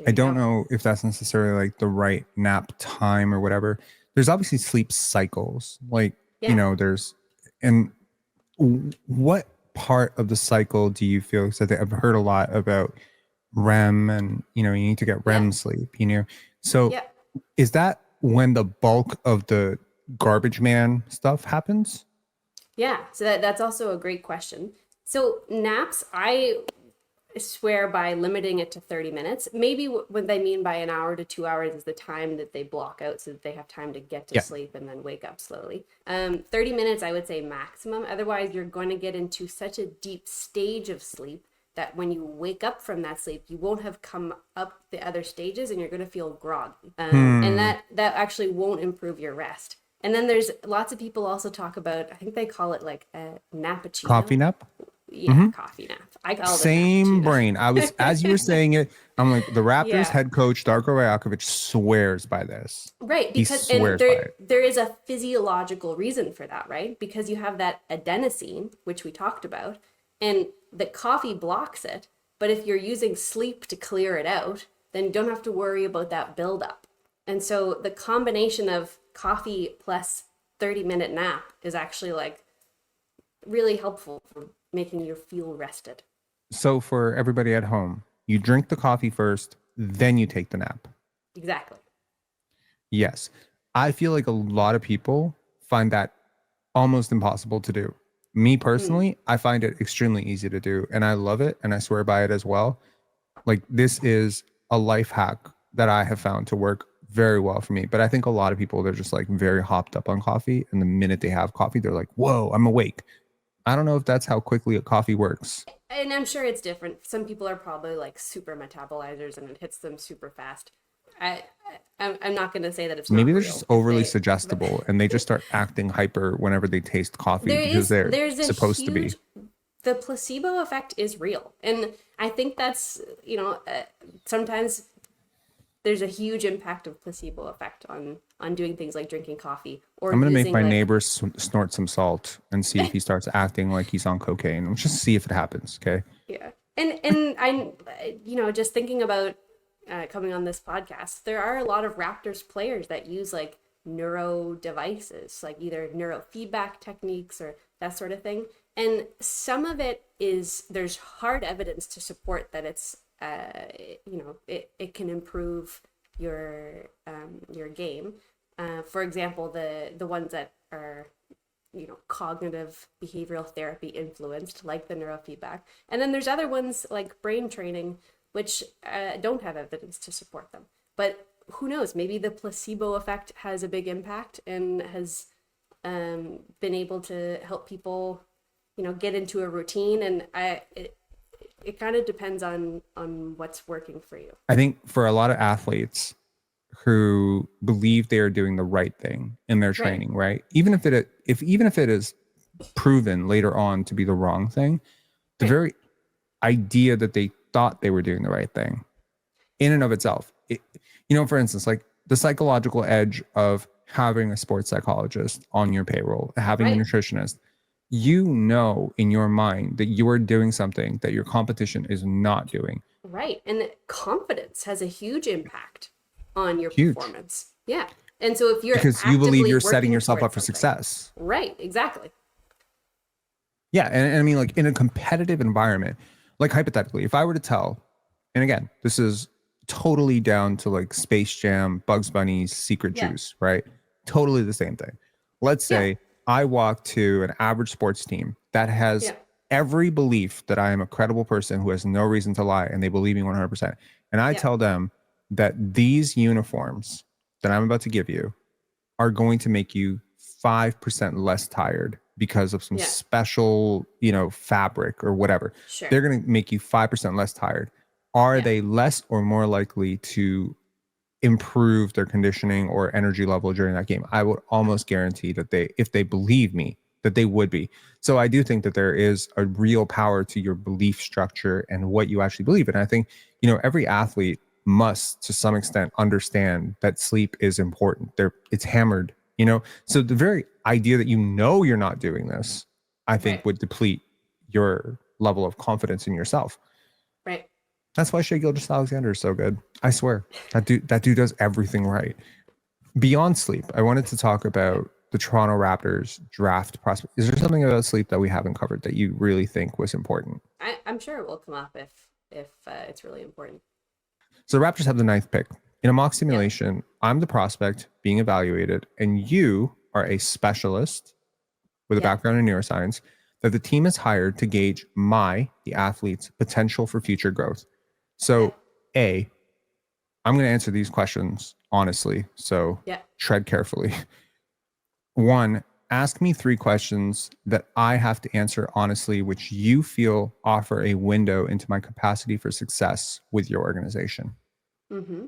There I you don't go. know if that's necessarily like the right nap time or whatever. There's obviously sleep cycles. Like, Yeah. there's, and what part of the cycle do you feel? Because I've heard a lot about REM and, you need to get Yeah. REM sleep. So Yeah. is that when the bulk of the garbage man stuff happens? Yeah. So that's also a great question. So naps, I swear by limiting it to 30 minutes. Maybe what they mean by an hour to 2 hours is the time that they block out so that they have time to get to Yeah. sleep and then wake up slowly. 30 minutes, I would say maximum. Otherwise, you're going to get into such a deep stage of sleep that when you wake up from that sleep, you won't have come up the other stages and you're going to feel groggy. And Hmm. that actually won't improve your rest. And then there's lots of people also talk about, I think they call it like a Coffee nappuccino. nap? Yeah, coffee nap. I call it a Same nappuccino. brain. I was, as you were saying it, I'm like, the Raptors Yeah. head coach, Darko Rajakovic, swears by this. Right, He because and swears by there it. there is a physiological reason for that, right? Because you have that adenosine, which we talked about, and the coffee blocks it. But if you're using sleep to clear it out, then you don't have to worry about that buildup. And so the combination of coffee plus 30-minute nap is actually like really helpful for making you feel rested. So for everybody at home, you drink the coffee first, then you take the nap. Exactly. Yes. I feel like a lot of people find that almost impossible to do. Me Mm, personally, I find it extremely easy to do and I love it and I swear by it as well. Like this is a life hack that I have found to work very well for me. But I think a lot of people, they're just like very hopped up on coffee. And the minute they have coffee, they're like, whoa, I'm awake. I don't know if that's how quickly a coffee works. and I'm sure it's different. Some people are probably like super metabolizers and it hits them super fast. I, I'm not going to say that it's Maybe not they're real just if overly they, but suggestible and they just start acting hyper whenever they taste coffee because they're there's a supposed to be. huge, the placebo effect is real. And I think that's, sometimes there's a huge impact of placebo effect on doing things like drinking coffee or I'm going to make using my like, neighbor snort some salt and see if he starts acting like he's on cocaine. Let's just see if it happens. Okay. yeah. And I, just thinking about coming on this podcast, there are a lot of Raptors players that use like neuro devices, like either neurofeedback techniques or that sort of thing. And some of it is there's hard evidence to support that it's it can improve your game. For example, the ones that are cognitive behavioral therapy influenced, like the neurofeedback. And then there's other ones like brain training, which don't have evidence to support them. But who knows? Maybe the placebo effect has a big impact and has been able to help people, get into a routine. And it kind of depends on what's working for you. I think for a lot of athletes who believe they are doing the right thing in their Right. training, right? Even if it is proven later on to be the wrong thing, the Right. very idea that they thought they were doing the right thing in and of itself, for instance, like the psychological edge of having a sports psychologist on your payroll, having a Right. nutritionist, in your mind that you are doing something that your competition is not doing. Right. And confidence has a huge impact on your Huge. performance. Yeah. And so if you're Because you believe actively you're setting working yourself up towards for something, success. right, exactly. Yeah. And I mean, like in a competitive environment, like hypothetically, if I were to tell, and again, this is totally down to like Space Jam, Bugs Bunny's Secret Yeah. Juice, right? Totally the same thing. Let's Yeah. say I walk to an average sports team that has Yeah. every belief that I am a credible person who has no reason to lie, and they believe me 100%. And I Yeah. tell them that these uniforms that I'm about to give you are going to make you 5% less tired because of some Yeah. special, fabric or whatever. Sure. They're going to make you 5% less tired. Are Yeah. they less or more likely to improve their conditioning or energy level during that game? I would almost guarantee that if they believe me, that they would be. So I do think that there is a real power to your belief structure and what you actually believe. And I think, every athlete must to some extent understand that sleep is important. It's hammered, So the very idea that you're not doing this, I think Right. would deplete your level of confidence in yourself. Right. That's why Shea Gilgeous-Alexander is so good. I swear. That dude does everything right. Beyond sleep, I wanted to talk Okay. about the Toronto Raptors draft prospect. Is there something about sleep that we haven't covered that you really think was important? I'm sure it will come up if it's really important. So the Raptors have the ninth pick. In a mock Yep. simulation, I'm the prospect being evaluated, and you are a specialist with a Yep. background in neuroscience that the team has hired to gauge the athlete's potential for future growth. Okay. So, A, I'm going to answer these questions honestly. So Yep. tread carefully. One, ask me three questions that I have to answer honestly, which you feel offer a window into my capacity for success with your organization. Mm-hmm.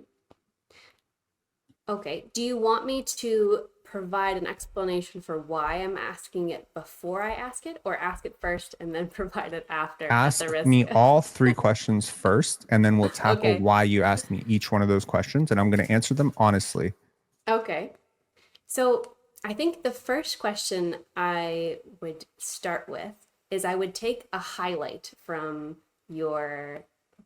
Okay. Do you want me to provide an explanation for why I'm asking it before I ask it, or ask it first and then provide it after at the Ask risk me of... all three questions first, and then we'll tackle Okay. why you asked me each one of those questions, and I'm going to answer them honestly. Okay. So I think the first question I would start with is I would take a highlight from your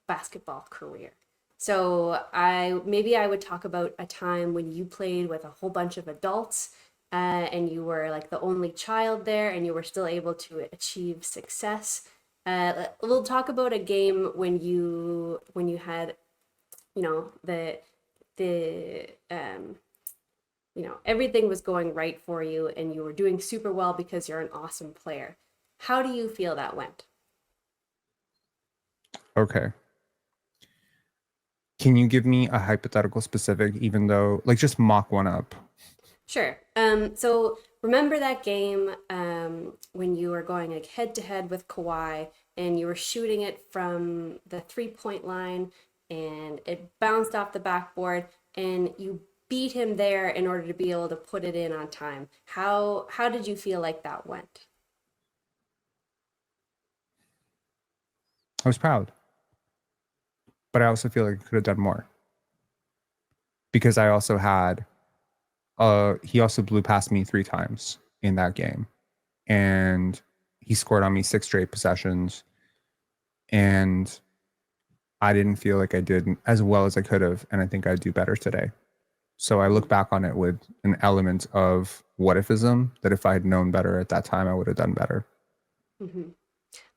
basketball career. So I would talk about a time when you played with a whole bunch of adults, and you were like the only child there, and you were still able to achieve success. We'll talk about a game when you had, you know, the everything was going right for you and you were doing super well because you're an awesome player. How do you feel that went? Okay. Can you give me a hypothetical specific, even though, like, just mock one up? Sure. So remember that game when you were going like head to head with Kawhi and you were shooting it from the 3-point line and it bounced off the backboard and you beat him there in order to be able to put it in on time. How did you feel like that went? I was proud, but I also feel like I could have done more because I also had, he also blew past me three times in that game. And he scored on me six straight possessions. And I didn't feel like I did as well as I could have. And I think I'd do better today. So I look back on it with an element of what ifism that if I had known better at that time, I would have done better. Mm-hmm.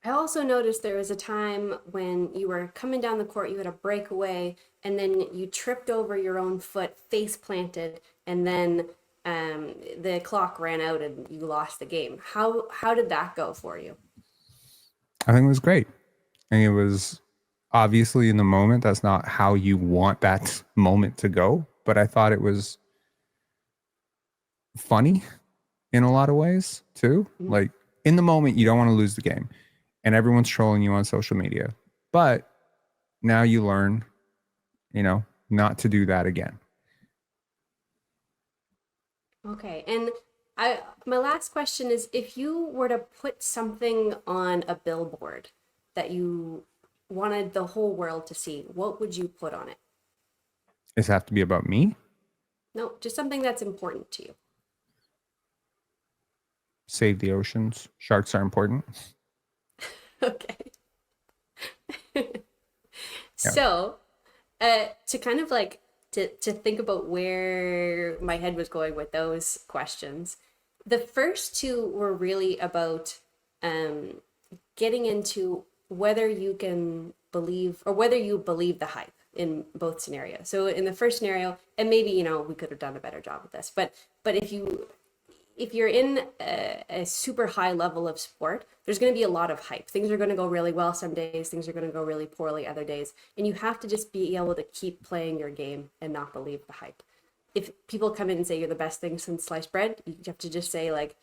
I also noticed there was a time when you were coming down the court, you had a breakaway, and then you tripped over your own foot, face planted, and then the clock ran out and you lost the game. How did that go for you? I think it was great. And it was obviously in the moment, that's not how you want that moment to go. But I thought it was funny in a lot of ways too. Mm. Like in the moment, you don't want to lose the game and everyone's trolling you on social media. But now you learn, not to do that again. Okay, and my last question is if you were to put something on a billboard that you wanted the whole world to see, what would you put on it? Does it have to be about me? No, just something that's important to you. Save the oceans. Sharks are important. Okay. Yeah. So, to kind of like to think about where my head was going with those questions, the first two were really about um, getting into whether you can believe or whether you believe the hype in both scenarios. So in the first scenario, and maybe we could have done a better job with this, but if you're in a super high level of sport, there's going to be a lot of hype. Things are going to go really well some days, things are going to go really poorly other days. And you have to just be able to keep playing your game and not believe the hype. If people come in and say you're the best thing since sliced bread, you have to just say, like,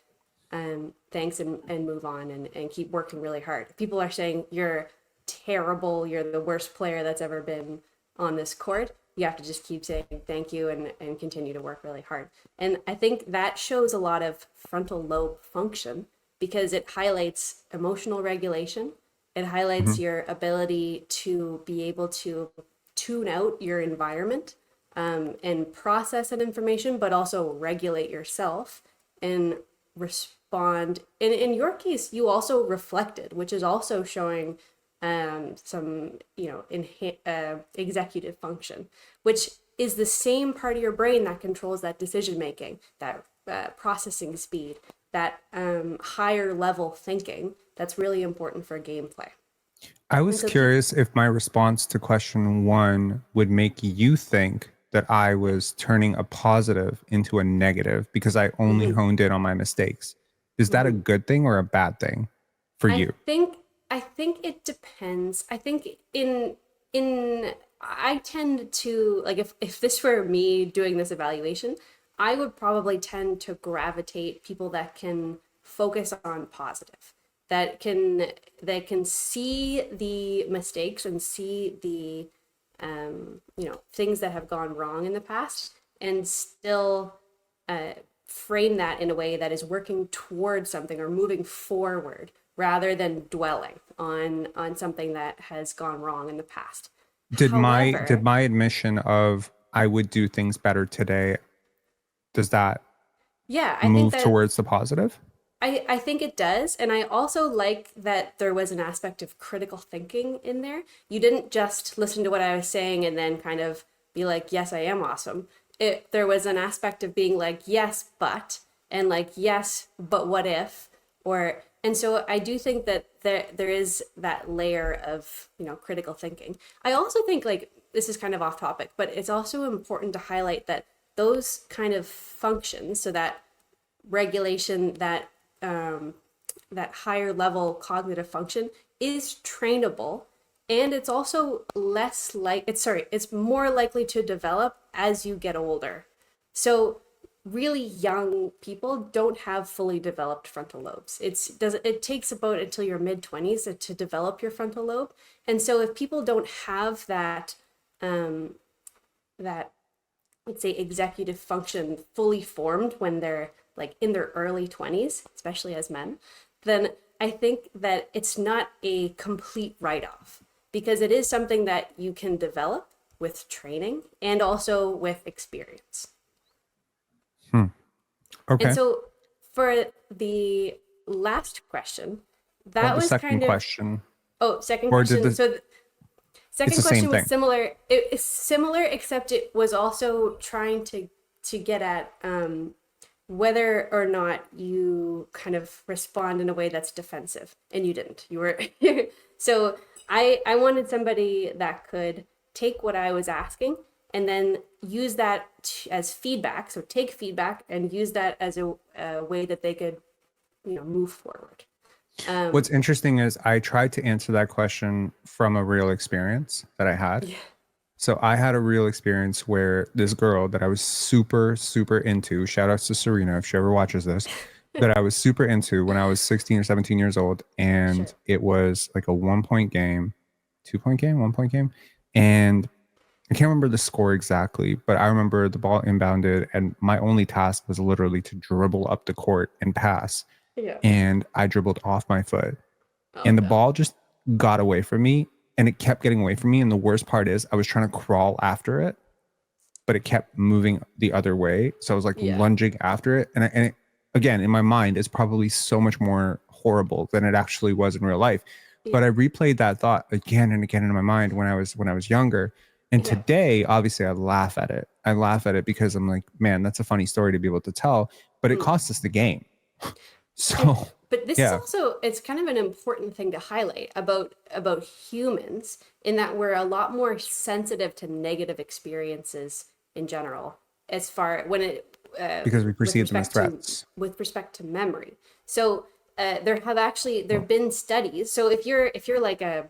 thanks and move on and keep working really hard. If people are saying you're terrible, you're the worst player that's ever been on this court, you have to just keep saying thank you and continue to work really hard. And I think that shows a lot of frontal lobe function because it highlights emotional regulation. It highlights Mhm. your ability to be able to tune out your environment, and process that information, but also regulate yourself and respond. And in your case, you also reflected, which is also showing some, executive function, which is the same part of your brain that controls that decision making, that processing speed, that higher level thinking that's really important for gameplay. I And was so curious if my response to question one would make you think that I was turning a positive into a negative because I only mhm, honed in on my mistakes. Is that a mhm. good thing or a bad thing for I you? think I think it depends. I think in I tend to like, if this were me doing this evaluation, I would probably tend to gravitate people that can focus on positive, that can see the mistakes and see the things that have gone wrong in the past, and still uh, frame that in a way that is working towards something or moving forward rather than dwelling on something that has gone wrong in the past. Did However, my admission of I would do things better today, does that yeah, I think move that towards the positive? I think it does. And I also like that there was an aspect of critical thinking in there. You didn't just listen to what I was saying and then kind of be like, yes, I am awesome. There was an aspect of being like, yes, but, and like, yes, but what if? And so I do think that there is that layer of, critical thinking. I also think, like, this is kind of off topic, but it's also important to highlight that those kind of functions, so that regulation, that higher level cognitive function, is trainable, and it's also it's more likely to develop as you get older. So really young people don't have fully developed frontal lobes. It takes about until your mid 20s to develop your frontal lobe. And so if people don't have that, let's say, executive function fully formed when they're like in their early 20s, especially as men, then I think that it's not a complete write-off, because it is something that you can develop with training and also with experience. Hmm. And Okay. so for the last question, Well, that the was second kind of, question, oh, second or did question. the, So the it's second the same question was thing. similar. It is similar, except it was also trying to get at whether or not you kind of respond in a way that's defensive, and you didn't. You were so I wanted somebody that could take what I was asking and then use that as feedback. So take feedback and use that as a way that they could, move forward. What's Um, interesting is I tried to answer that question from a real experience that I had. yeah, So I had a real experience where this girl that I was super, super into, shout outs to Serena if she ever watches this, that I was super into when I was 16 or 17 years old. And sure. it was like a 1 point game, 2 point game, 1 point game. And I can't remember the score exactly, but I remember the ball inbounded, and my only task was literally to dribble up the court and pass. Yeah. And I dribbled off my foot, Oh and the God. ball just got away from me, and it kept getting away from me. And the worst part is I was trying to crawl after it, but it kept moving the other way. So I was like Yeah. lunging after it. Again, in my mind, it's probably so much more horrible than it actually was in real life. But Yeah. I replayed that thought again and again in my mind when I was younger. And Yeah. today, obviously, I laugh at it. I laugh at it because I'm like, man, that's a funny story to be able to tell. But it Mm. cost us the game. And So but this is yeah, also, it's kind of an important thing to highlight about humans, in that we're a lot more sensitive to negative experiences in general, as far when it because we with perceive them as respect to threats. memory. So there have been studies. So if you're like a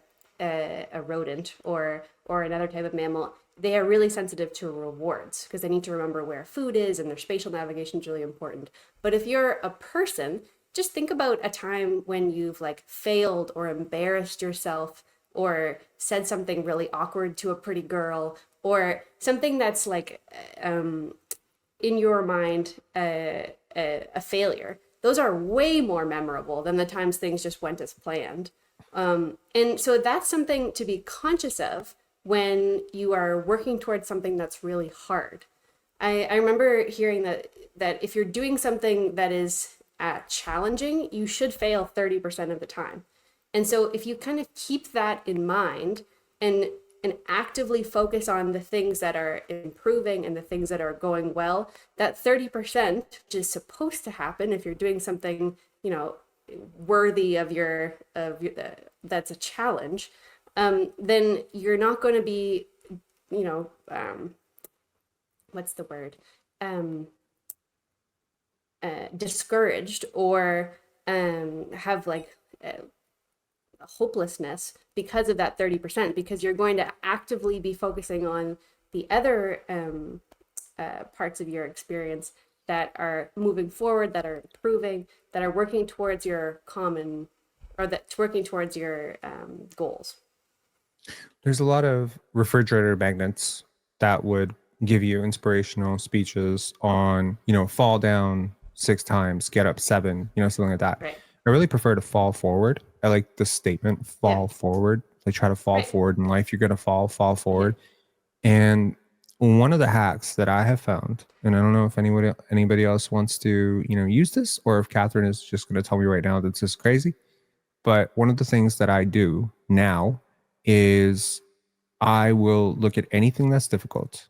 rodent or another type of mammal, they are really sensitive to rewards because they need to remember where food is, and their spatial navigation is really important. But if you're a person, just think about a time when you've like failed or embarrassed yourself or said something really awkward to a pretty girl, or something that's like in your mind a failure. Those are way more memorable than the times things just went as planned. And so that's something to be conscious of when you are working towards something that's really hard. I remember hearing that if you're doing something that is challenging, you should fail 30% of the time. And so if you kind of keep that in mind and actively focus on the things that are improving and the things that are going well, that 30%, which is supposed to happen if you're doing something, worthy of that's a challenge, then you're not going to be, what's the word? Discouraged or have like hopelessness because of that 30%, because you're going to actively be focusing on the other parts of your experience that are moving forward, that are improving, that are working towards your common, or that's working towards your goals. There's a lot of refrigerator magnets that would give you inspirational speeches on, fall down 6 times, get up 7, something like that. Right. I really prefer to fall forward. I like the statement Yeah. fall forward. Like try to fall Right. forward in life. You're going to fall forward. And one of the hacks that I have found, and I don't know if anybody else wants to, use this, or if Kathryn is just going to tell me right now that this is crazy. But one of the things that I do now is I will look at anything that's difficult,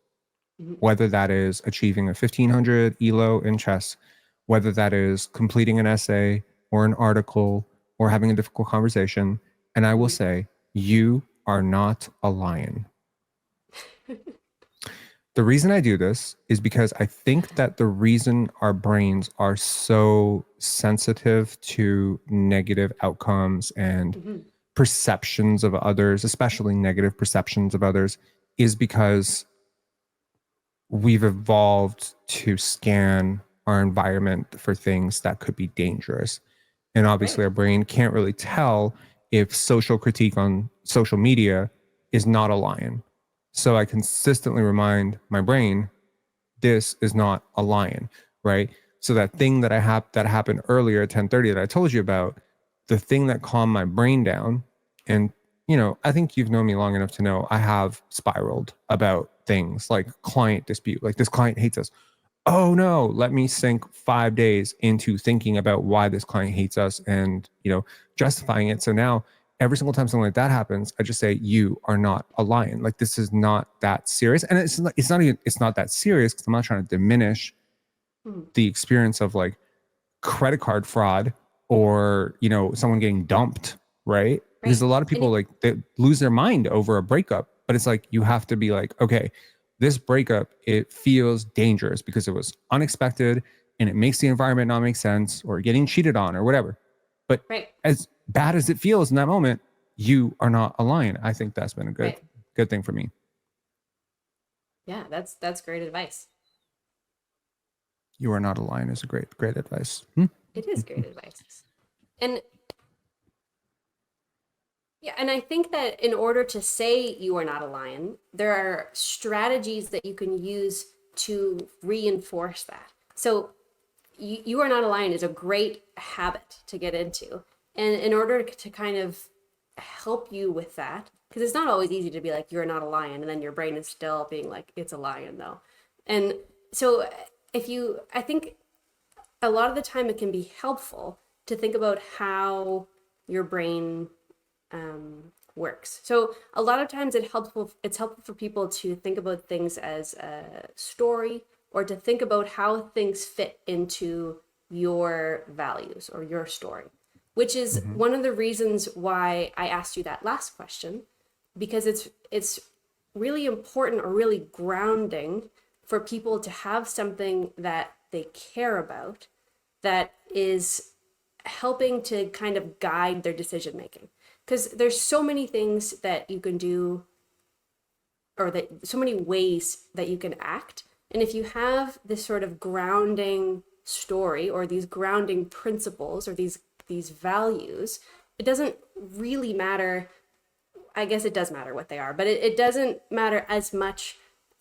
whether that is achieving a 1500 ELO in chess, whether that is completing an essay or an article or having a difficult conversation. And I will say, you are not a lion. The reason I do this is because I think that the reason our brains are so sensitive to negative outcomes and perceptions of others, especially negative perceptions of others, is because we've evolved to scan our environment for things that could be dangerous. And obviously, our brain can't really tell if social critique on social media is not a lion. So I consistently remind my brain, this is not a lion, right? So that thing that that happened earlier at 10:30 that I told you about, the thing that calmed my brain down, and I think you've known me long enough to know I have spiraled about things like client dispute, like this client hates us. Oh no, let me sink 5 days into thinking about why this client hates us and, justifying it. So now every single time something like that happens, I just say, you are not a lion. Like, this is not that serious. And it's not that serious because I'm not trying to diminish the experience of like credit card fraud or, someone getting dumped, right? Because a lot of people like they lose their mind over a breakup, but it's like, you have to be like, okay, this breakup, it feels dangerous because it was unexpected and it makes the environment not make sense, or getting cheated on or whatever. But as bad as it feels in that moment, you are not a lion. I think that's been a good thing for me. Yeah, that's great advice. You are not a lion is a great advice. It is great advice. And yeah, and I think that in order to say you are not a lion, there are strategies that you can use to reinforce that. So you are not a lion is a great habit to get into. And in order to kind of help you with that, because it's not always easy to be like, you're not a lion, and then your brain is still being like, it's a lion though. And so I think a lot of the time it can be helpful to think about how your brain works. So a lot of times it's helpful for people to think about things as a story, or to think about how things fit into your values or your story, which is one of the reasons why I asked you that last question, because it's really important or really grounding for people to have something that they care about that is helping to kind of guide their decision making. Because there's so many things that you can do, or that so many ways that you can act. And if you have this sort of grounding story, or these grounding principles, or these values, it doesn't really matter. I guess it does matter what they are, but it doesn't matter as much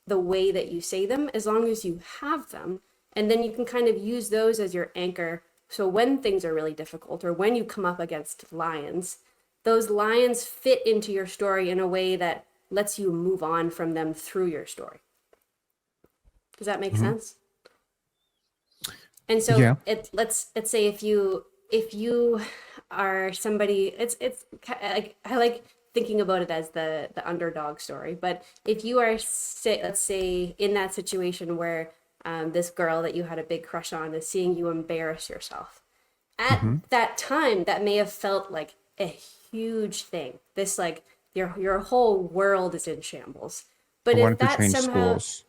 the way that you say them, as long as you have them. And then you can kind of use those as your anchor. So when things are really difficult, or when you come up against lions, those lions fit into your story in a way that lets you move on from them through your story. Does that make sense? And so let's say if you if you are somebody, like I like thinking about it as the underdog story. But if you are, say, let's say, in that situation where this girl that you had a big crush on is seeing you embarrass yourself, at Hmm. that time, that may have felt like a huge thing. This like your whole world is in shambles. I But if wanted to that change somehow, schools.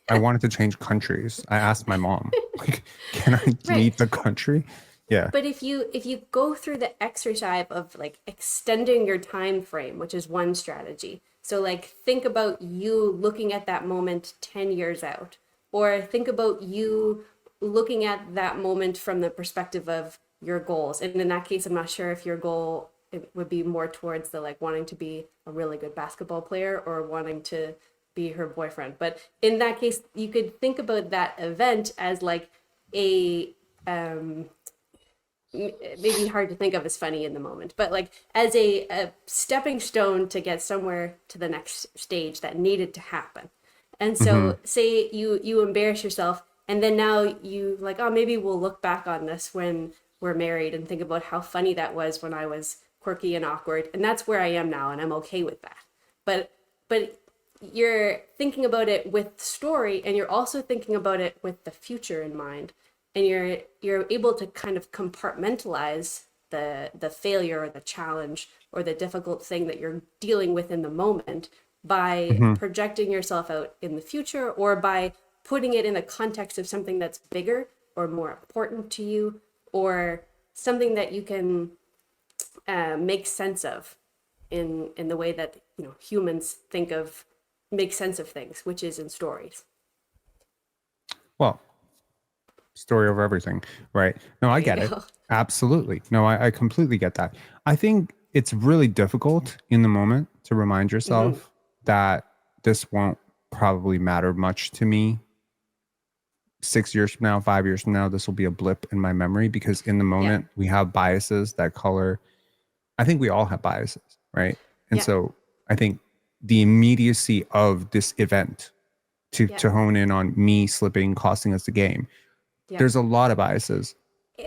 I wanted to change countries. I asked my mom, like, can I right, leave the country? Yeah. but if you go through the exercise of like extending your time frame, which is one strategy. So like think about you looking at that moment 10 years out, or think about you looking at that moment from the perspective of your goals. And in that case, I'm not sure if your goal it would be more towards the like wanting to be a really good basketball player or wanting to be her boyfriend. But in that case, you could think about that event as like a maybe hard to think of as funny in the moment, but like as a stepping stone to get somewhere to the next stage that needed to happen. And Hmm. so say you embarrass yourself, and then now you like, oh, maybe we'll look back on this when we're married and think about how funny that was when I was quirky and awkward, and that's where I am now, and I'm okay with that. But you're thinking about it with story, and you're also thinking about it with the future in mind, and you're able to kind of compartmentalize the failure or the challenge or the difficult thing that you're dealing with in the moment by Hmm. projecting yourself out in the future, or by putting it in the context of something that's bigger or more important to you, or something that you can make sense of in the way that humans think of make sense of things, which is in stories. Well, story over everything, right? No, I There you get it. go. Absolutely. No, I completely get that. I think it's really difficult in the moment to remind Hmm. yourself that this won't probably matter much to me 6 years from now, 5 years from now. This will be a blip in my memory because in the Yeah. moment we have biases that color. I think we all have biases, right? And Yeah. so I think the immediacy of this event Yeah. to hone in on me slipping, costing us the game, Yeah. there's a lot of biases.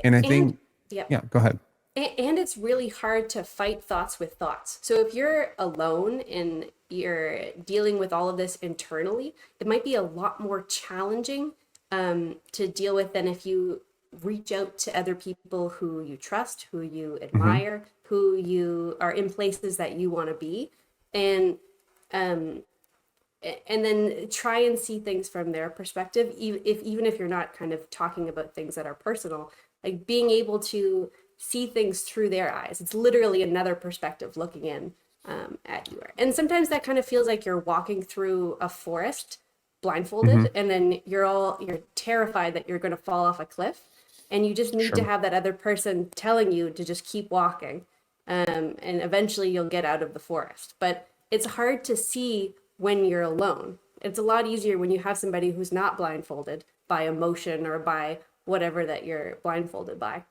And I And think, yeah. yeah, go ahead. And it's really hard to fight thoughts with thoughts. So if you're alone and you're dealing with all of this internally, it might be a lot more challenging to deal with than if you reach out to other people who you trust, who you Hmm. admire, who you are in places that you want to be, and um, and then try and see things from their perspective, even if you're not kind of talking about things that are personal, like being able to see things through their eyes. It's literally another perspective looking in at you. And sometimes that kind of feels like you're walking through a forest Hmm. blindfolded, and then you're terrified that you're going to fall off a cliff, and you just need to Sure. have that other person telling you to just keep walking, and eventually you'll get out of the forest. But it's hard to see when you're alone. It's a lot easier when you have somebody who's not blindfolded by emotion or by whatever that you're blindfolded by.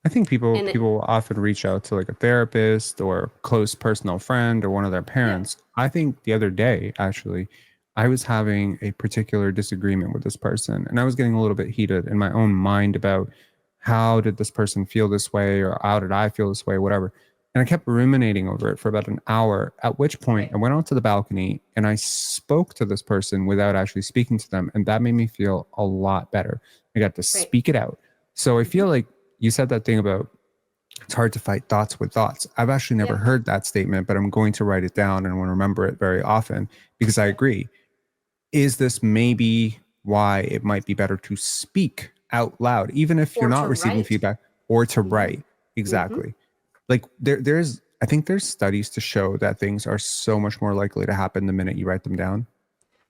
I think people And it, people often reach out to like a therapist or close personal friend or one of their yeah, parents. I think the other day, actually, I was having a particular disagreement with this person and I was getting a little bit heated in my own mind about how did this person feel this way or how did I feel this way, whatever. And I kept ruminating over it for about an hour, at which point right. I went out to the balcony and I spoke to this person without actually speaking to them. And that made me feel a lot better. I got to Right. speak it out. So I Mm-hmm. feel like you said that thing about it's hard to fight thoughts with thoughts. I've actually never Yep. heard that statement, but I'm going to write it down and I want to remember it very often because I Yep. agree. Is this maybe why it might be better to speak out loud, even if you're Or not to receiving write. feedback, or to Mm-hmm. write? Mm-hmm. Exactly. Like I think there's studies to show that things are so much more likely to happen the minute you write them down.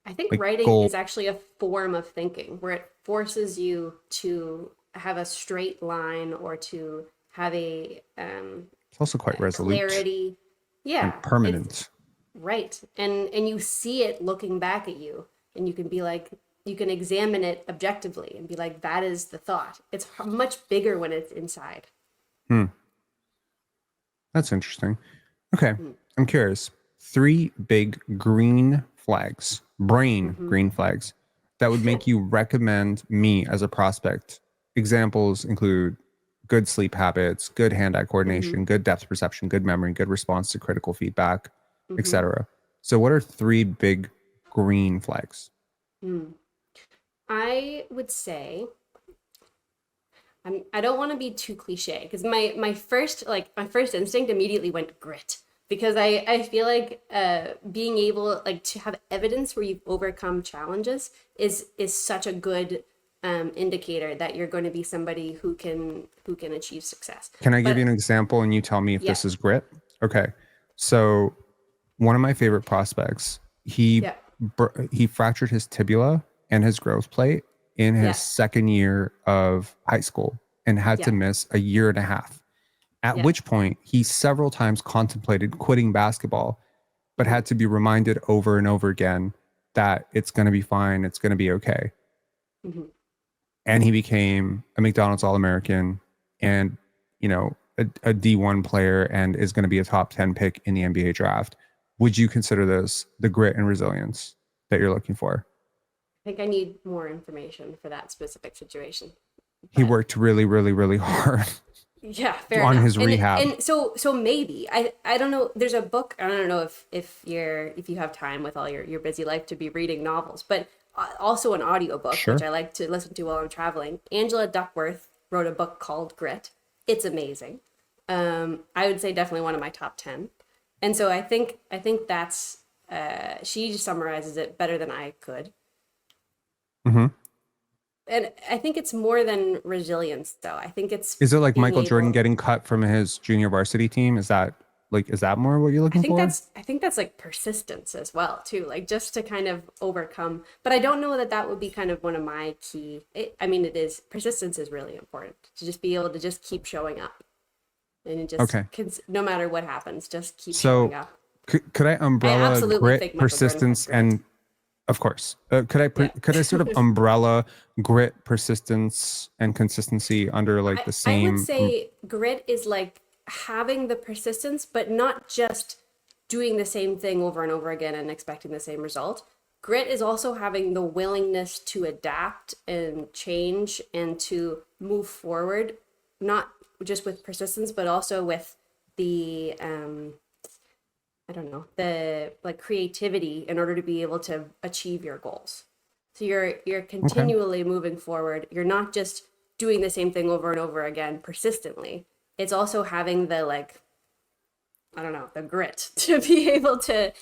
I think Like writing goal. is actually a form of thinking where it forces you to have a straight line or to have It's also quite a resolute clarity. Yeah, and it's permanent. right. And you see it looking back at you, and you can be like, you can examine it objectively and be like, that is the thought. It's much bigger when it's inside. Hmm, that's interesting. Okay. Mm. I'm curious. Three big green flags, brain Mm-hmm. green flags, that would make you recommend me as a prospect. Examples include good sleep habits, good hand-eye Mm-hmm. coordination, good depth perception, good memory, good response to critical feedback, Mm-hmm. etc. So what are three big green flags? Mm. I would say I don't want to be too cliche because my first instinct immediately went grit because I feel like being able like to have evidence where you've overcome challenges is such a good indicator that you're going to be somebody who can achieve success. Can I give you But an example and you tell me if yeah, this is grit? Okay. So one of my favorite prospects, yeah, he fractured his tibia and his growth plate in his yeah, second year of high school and had to yeah, miss a year and a half. At yeah. which point he several times contemplated quitting basketball, but Hmm. had to be reminded over and over again that it's going to be fine, it's going to be okay. Hmm. And he became a McDonald's All-American and, a D1 player and is going to be a top 10 pick in the NBA draft. Would you consider this the grit and resilience that you're looking for? I think I need more information for that specific situation. He But worked really, really, really hard yeah, fair on enough. his rehab. And so maybe I don't know. There's a book. I don't know if you have time with all your busy life to be reading novels, but also an audiobook which Sure. I like to listen to while I'm traveling. Angela Duckworth wrote a book called Grit. It's amazing. I would say definitely one of my top 10. And so I think that's she just summarizes it better than I could. Hmm. And I think it's more than resilience, though. I think it's Is it like being Michael Jordan able. getting cut from his junior varsity team? Is that more what you're looking for? I think that's like persistence as well, too. Like just to kind of overcome. But I don't know that that would be kind of one of my key. I mean, it is persistence is really important to just be able to just keep showing up and just Okay. no matter what happens, just keep showing So up. could I I umbrella absolutely grit, think Michael Jordan had persistence, grit. and of course, Yeah. could I sort of umbrella grit, persistence, and consistency under like the I would same? say grit is like having the persistence, but not just doing the same thing over and over again and expecting the same result. Grit is also having the willingness to adapt and change and to move forward, not just with persistence, but also with the I don't know, the like creativity in order to be able to achieve your goals. So you're Okay. continually moving forward. You're not just doing the same thing over and over again persistently. It's also having the like I don't know, the grit to be able to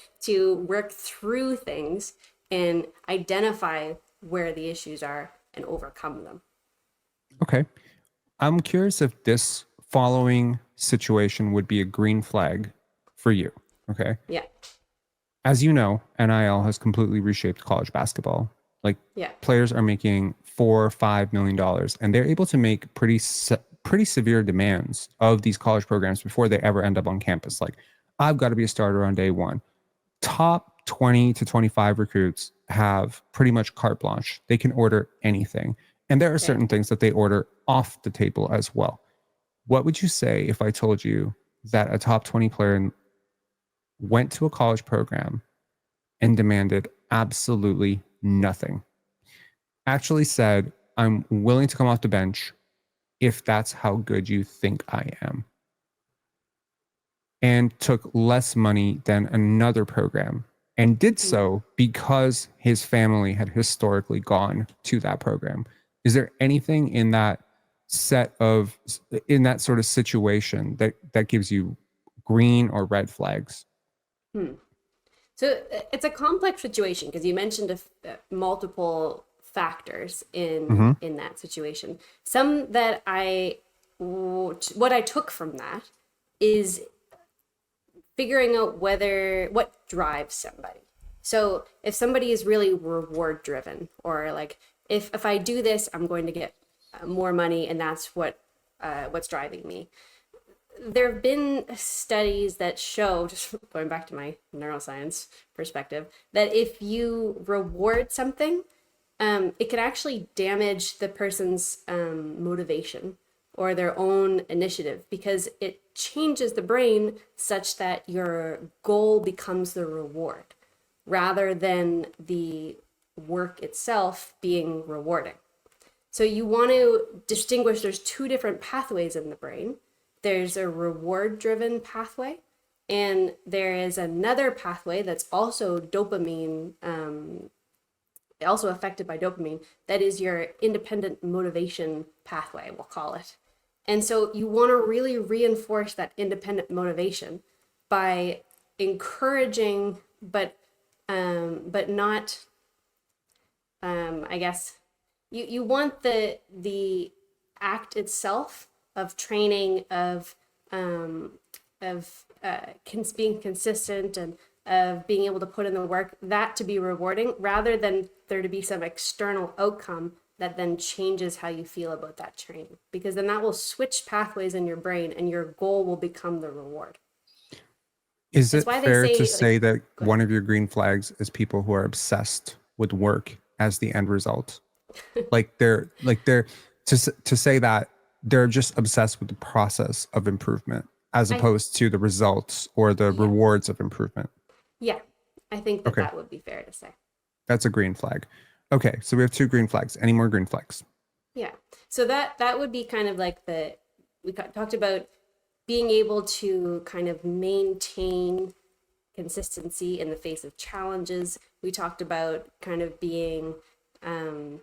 work through things and identify where the issues are and overcome them. Okay. I'm curious if this following situation would be a green flag for you. Okay. Yeah. As you know, NIL has completely reshaped college basketball. Like Yeah. players are making $4 or $5 million, and they're able to make pretty severe demands of these college programs before they ever end up on campus. Like, I've got to be a starter on day one. Top 20 to 25 recruits have pretty much carte blanche. They can order anything, and there are Okay. certain things that they order off the table as well. What would you say if I told you that a top 20 player went to a college program and demanded absolutely nothing? Actually said, I'm willing to come off the bench if that's how good you think I am, and took less money than another program and did Mm. so because his family had historically gone to that program. Is there anything in that in that sort of situation that gives you green or red flags? Hmm. So it's a complex situation because you mentioned multiple factors Mm-hmm. in that situation. Some that what I took from that is figuring out whether what drives somebody. So if somebody is really reward driven, or like if I do this, I'm going to get more money, and that's what's driving me. There have been studies that show, just going back to my neuroscience perspective, that if you reward something, it can actually damage the person's motivation or their own initiative because it changes the brain such that your goal becomes the reward rather than the work itself being rewarding. So you want to distinguish, there's two different pathways in the brain. There's a reward driven pathway, and there is another pathway that's also dopamine, also affected by dopamine, that is your independent motivation pathway, we'll call it. And so you want to really reinforce that independent motivation by encouraging, but not, I guess, you want the act itself of training, being consistent, and of being able to put in the work, that to be rewarding, rather than there to be some external outcome that then changes how you feel about that training, because then that will switch pathways in your brain and your goal will become the reward. Is That's it why they fair to say, say like, that go ahead. one of your green flags is people who are obsessed with work as the end result? They're to say that they're just obsessed with the process of improvement as I opposed to the results or the Yeah, rewards of improvement. yeah, I think that Okay, that would be fair to say. that's a green flag. Okay, so we have two green flags. Any more green flags? Yeah. So that would be kind of like talked about being able to kind of maintain consistency in the face of challenges. We talked about kind of being, um,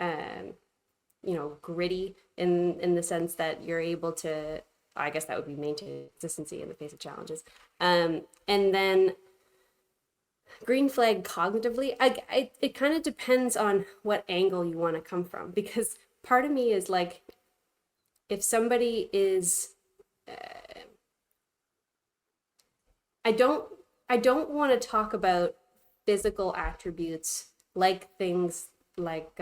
um, gritty in the sense that you're able to. I guess that would be maintain consistency in the face of challenges. And then green flag cognitively, it kind of depends on what angle you want to come from, because part of me is like, if somebody is, I don't I don't want to talk about physical attributes, like things like,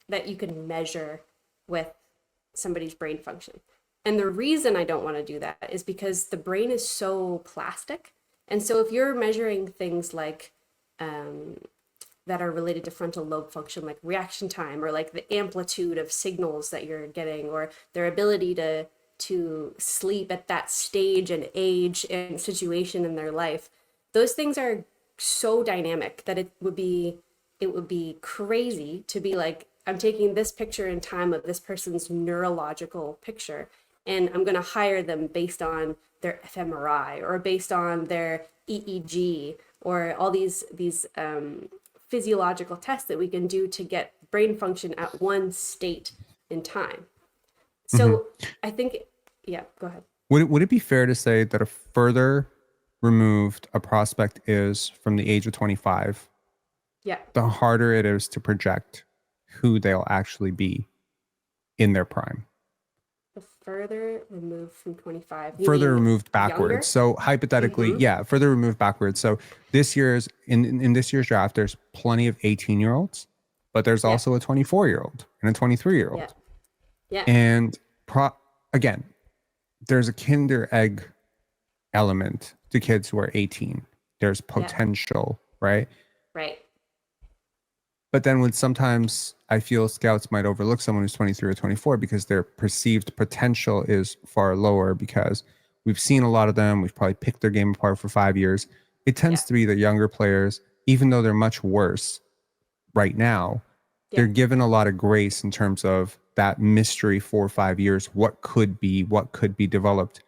that you can measure with somebody's brain function. And the reason I don't want to do that is because the brain is so plastic. And so if you're measuring things like, um, that are related to frontal lobe function, like reaction time, or like the amplitude of signals that you're getting, or their ability to sleep at that stage and age and situation in their life, those things are so dynamic that it would be crazy to be like, I'm taking this picture in time of this person's neurological picture, and I'm going to hire them based on their fMRI or based on their EEG, or all these physiological tests that we can do to get brain function at one state in time. Hmm. So I think, yeah, go ahead. Would it be fair to say that a further removed a prospect is from the age of 25, Yeah. the harder it is to project who they'll actually be in their prime? The further removed from 25, you Further mean removed backwards. younger? So hypothetically, Mm-hmm. yeah, further removed backwards. So this year's in this year's draft, there's plenty of 18-year-olds, but there's Yeah. also a 24-year-old and a Yeah. 23-year-old. Yeah. And again, there's a kinder egg element to kids who are 18. There's Yeah. potential, right? Right. But then when sometimes I feel scouts might overlook someone who's 23 or 24 because their perceived potential is far lower, because we've seen a lot of them. We've probably picked their game apart for 5 years. It Yeah. tends to be the younger players, even though they're much worse right now, Yeah. they're given a lot of grace in terms of that mystery 4 or 5 years, what could be developed.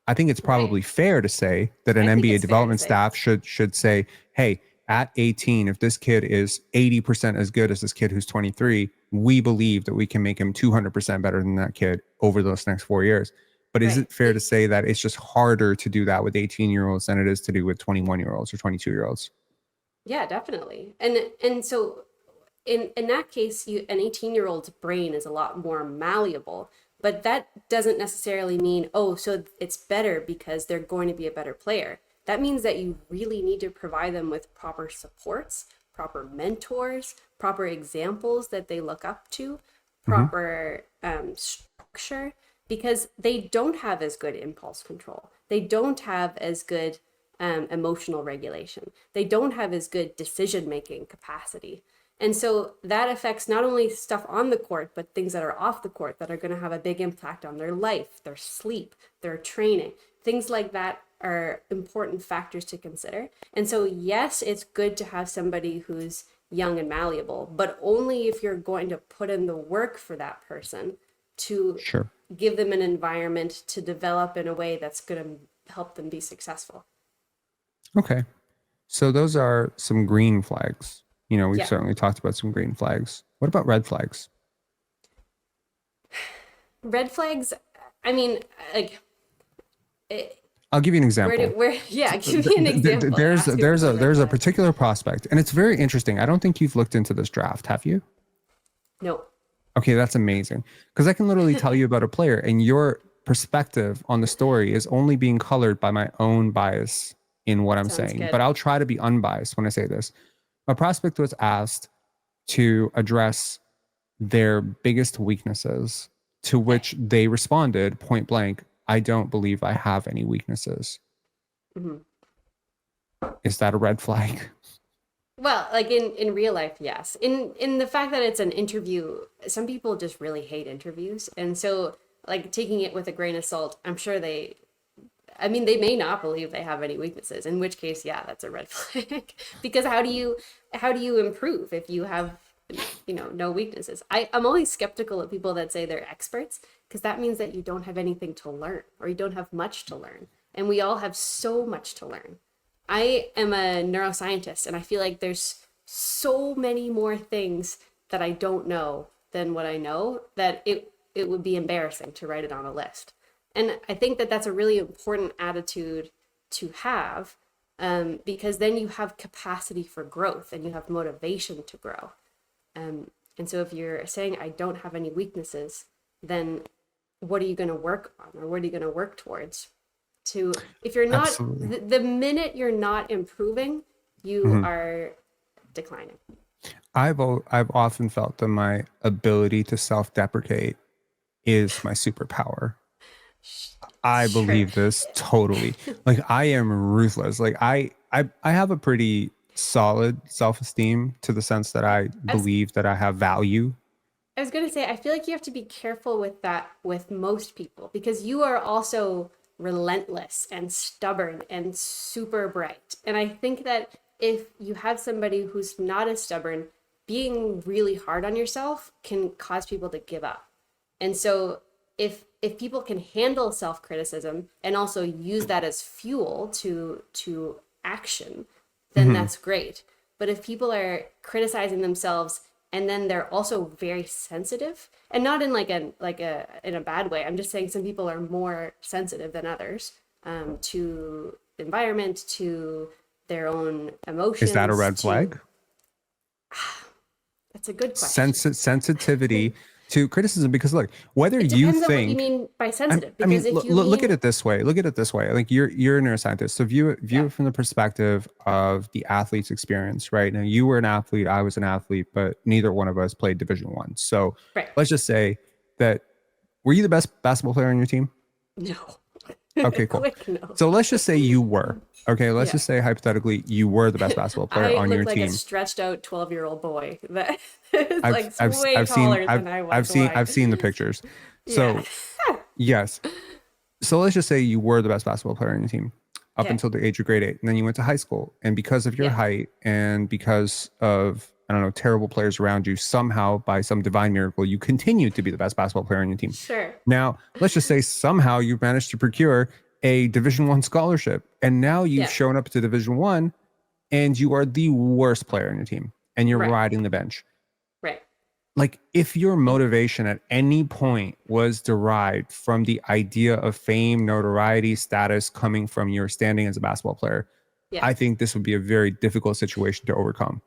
I think it's Right. probably fair to say that an I think NBA it's fair to development say. staff should say, hey, at 18, if this kid is 80% as good as this kid who's 23, we believe that we can make him 200% better than that kid over those next 4 years. But is Right. it fair to say that it's just harder to do that with 18-year-olds than it is to do with 21-year-olds or 22-year-olds? Yeah, definitely. And so in that case, an 18-year-old's brain is a lot more malleable, but that doesn't necessarily mean, oh, so it's better because they're going to be a better player. That means that you really need to provide them with proper supports, proper mentors, proper examples that they look up to, Mm-hmm. proper, structure, because they don't have as good impulse control. They don't have as good, emotional regulation. They don't have as good decision making capacity. And so that affects not only stuff on the court, but things that are off the court that are going to have a big impact on their life, their sleep, their training. Things like that are important factors to consider. And so, yes, it's good to have somebody who's young and malleable, but only if you're going to put in the work for that person to Sure. give them an environment to develop in a way that's going to help them be successful. Okay. So those are some green flags. You know, we've Yeah. certainly talked about some green flags. What about red flags? Red flags, I mean, like, I'll give you an example. yeah, give me an example. There's a particular prospect, and it's very interesting. I don't think you've looked into this draft, have you? No. Okay, that's amazing. Because I can literally tell you about a player, and your perspective on the story is only being colored by my own bias in what I'm Sounds saying. good. But I'll try to be unbiased when I say this. A prospect was asked to address their biggest weaknesses, to which they responded point blank, I don't believe I have any weaknesses. Mm-hmm. Is that a red flag? Well, like in real life, yes. In the fact that it's an interview, some people just really hate interviews, and so like taking it with a grain of salt, I'm sure I mean, they may not believe they have any weaknesses, in which case, yeah, that's a red flag. Because how do you improve if you have, no weaknesses? I'm always skeptical of people that say they're experts, because that means that you don't have anything to learn, or you don't have much to learn. And we all have so much to learn. I am a neuroscientist, and I feel like there's so many more things that I don't know than what I know, that it would be embarrassing to write it on a list. And I think that that's a really important attitude to have, because then you have capacity for growth and you have motivation to grow. And so if you're saying, I don't have any weaknesses, then what are you going to work on, or what are you going to work towards? If you're not, the minute you're not improving, you are declining. I've often felt that my ability to self-deprecate is my superpower. I believe this totally. Like, I am ruthless. Like, I have a pretty solid self-esteem, to the sense that I believe that I have value. I was going to say, I feel like you have to be careful with that with most people, because you are also relentless and stubborn and super bright. And I think that if you have somebody who's not as stubborn, being really hard on yourself can cause people to give up. And so if people can handle self-criticism and also use that as fuel to action, then that's great. But if people are criticizing themselves and then they're also very sensitive, and not in in a bad way, I'm just saying some people are more sensitive than others, to the environment, to their own emotions. Is that a red flag? That's a good question. Sensitivity to criticism, because look, whether It you depends on what you think, mean by sensitive. I mean, Because if you look at it this way. Look at it this way. Like, you're a neuroscientist, so view Yeah. it from the perspective of the athlete's experience, right? Now, you were an athlete, I was an athlete, but neither one of us played Division One. So Right. let's just say that, were you the best basketball player on your team? No. Okay, cool. Quick no. So let's just say you were. Okay, let's Yeah. just say hypothetically you were the best basketball player I on look your like team. a stretched out 12-year-old boy that is way I've taller than I was. I've seen the pictures. So yes. So let's just say you were the best basketball player on your team up Okay. until the age of grade 8, and then you went to high school, and because of your Yeah. height and because of, I don't know, terrible players around you, somehow by some divine miracle you continued to be the best basketball player on your team. Sure. Now, let's just say somehow you managed to procure a Division One scholarship, and now you've shown up to Division One, and you are the worst player on your team, and you're Right. riding the bench. Right. Like, if your motivation at any point was derived from the idea of fame, notoriety, status coming from your standing as a basketball player, Yeah. I think this would be a very difficult situation to overcome.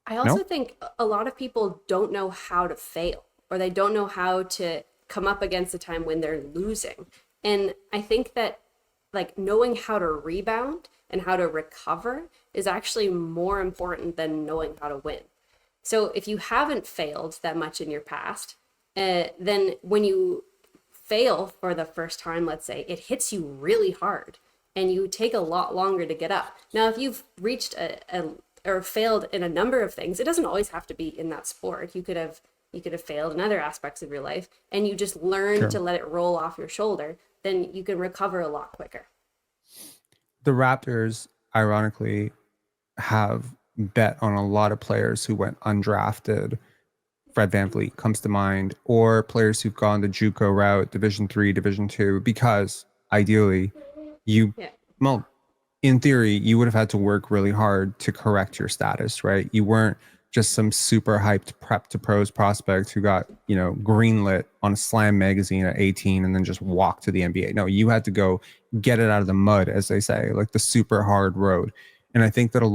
I also think a lot of people don't know how to fail, or they don't know how to come up against a time when they're losing. And I think that, like, knowing how to rebound and how to recover is actually more important than knowing how to win. So if you haven't failed that much in your past, then when you fail for the first time, let's say, it hits you really hard and you take a lot longer to get up. Now, if you've reached or failed in a number of things, it doesn't always have to be in that sport. You could have failed in other aspects of your life, and you just learn to let it roll off your shoulder. Then you can recover a lot quicker. The Raptors, ironically, have bet on a lot of players who went undrafted. Fred VanVleet comes to mind, or players who've gone the JUCO route, Division three, Division two, because ideally you, Yeah. well, in theory, you would have had to work really hard to correct your status, right? You weren't just some super hyped prep to pros prospect who got, greenlit on a Slam magazine at 18 and then just walked to the NBA. No, you had to go get it out of the mud, as they say, like the super hard road. And I think that the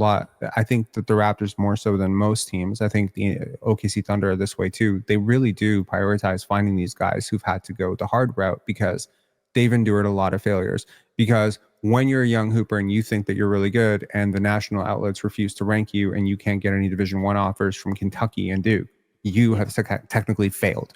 Raptors, more so than most teams, I think the OKC Thunder are this way too. They really do prioritize finding these guys who've had to go the hard route because they've endured a lot of failures. Because when you're a young hooper and you think that you're really good and the national outlets refuse to rank you and you can't get any Division 1 offers from Kentucky and Duke, you Yeah. have technically failed,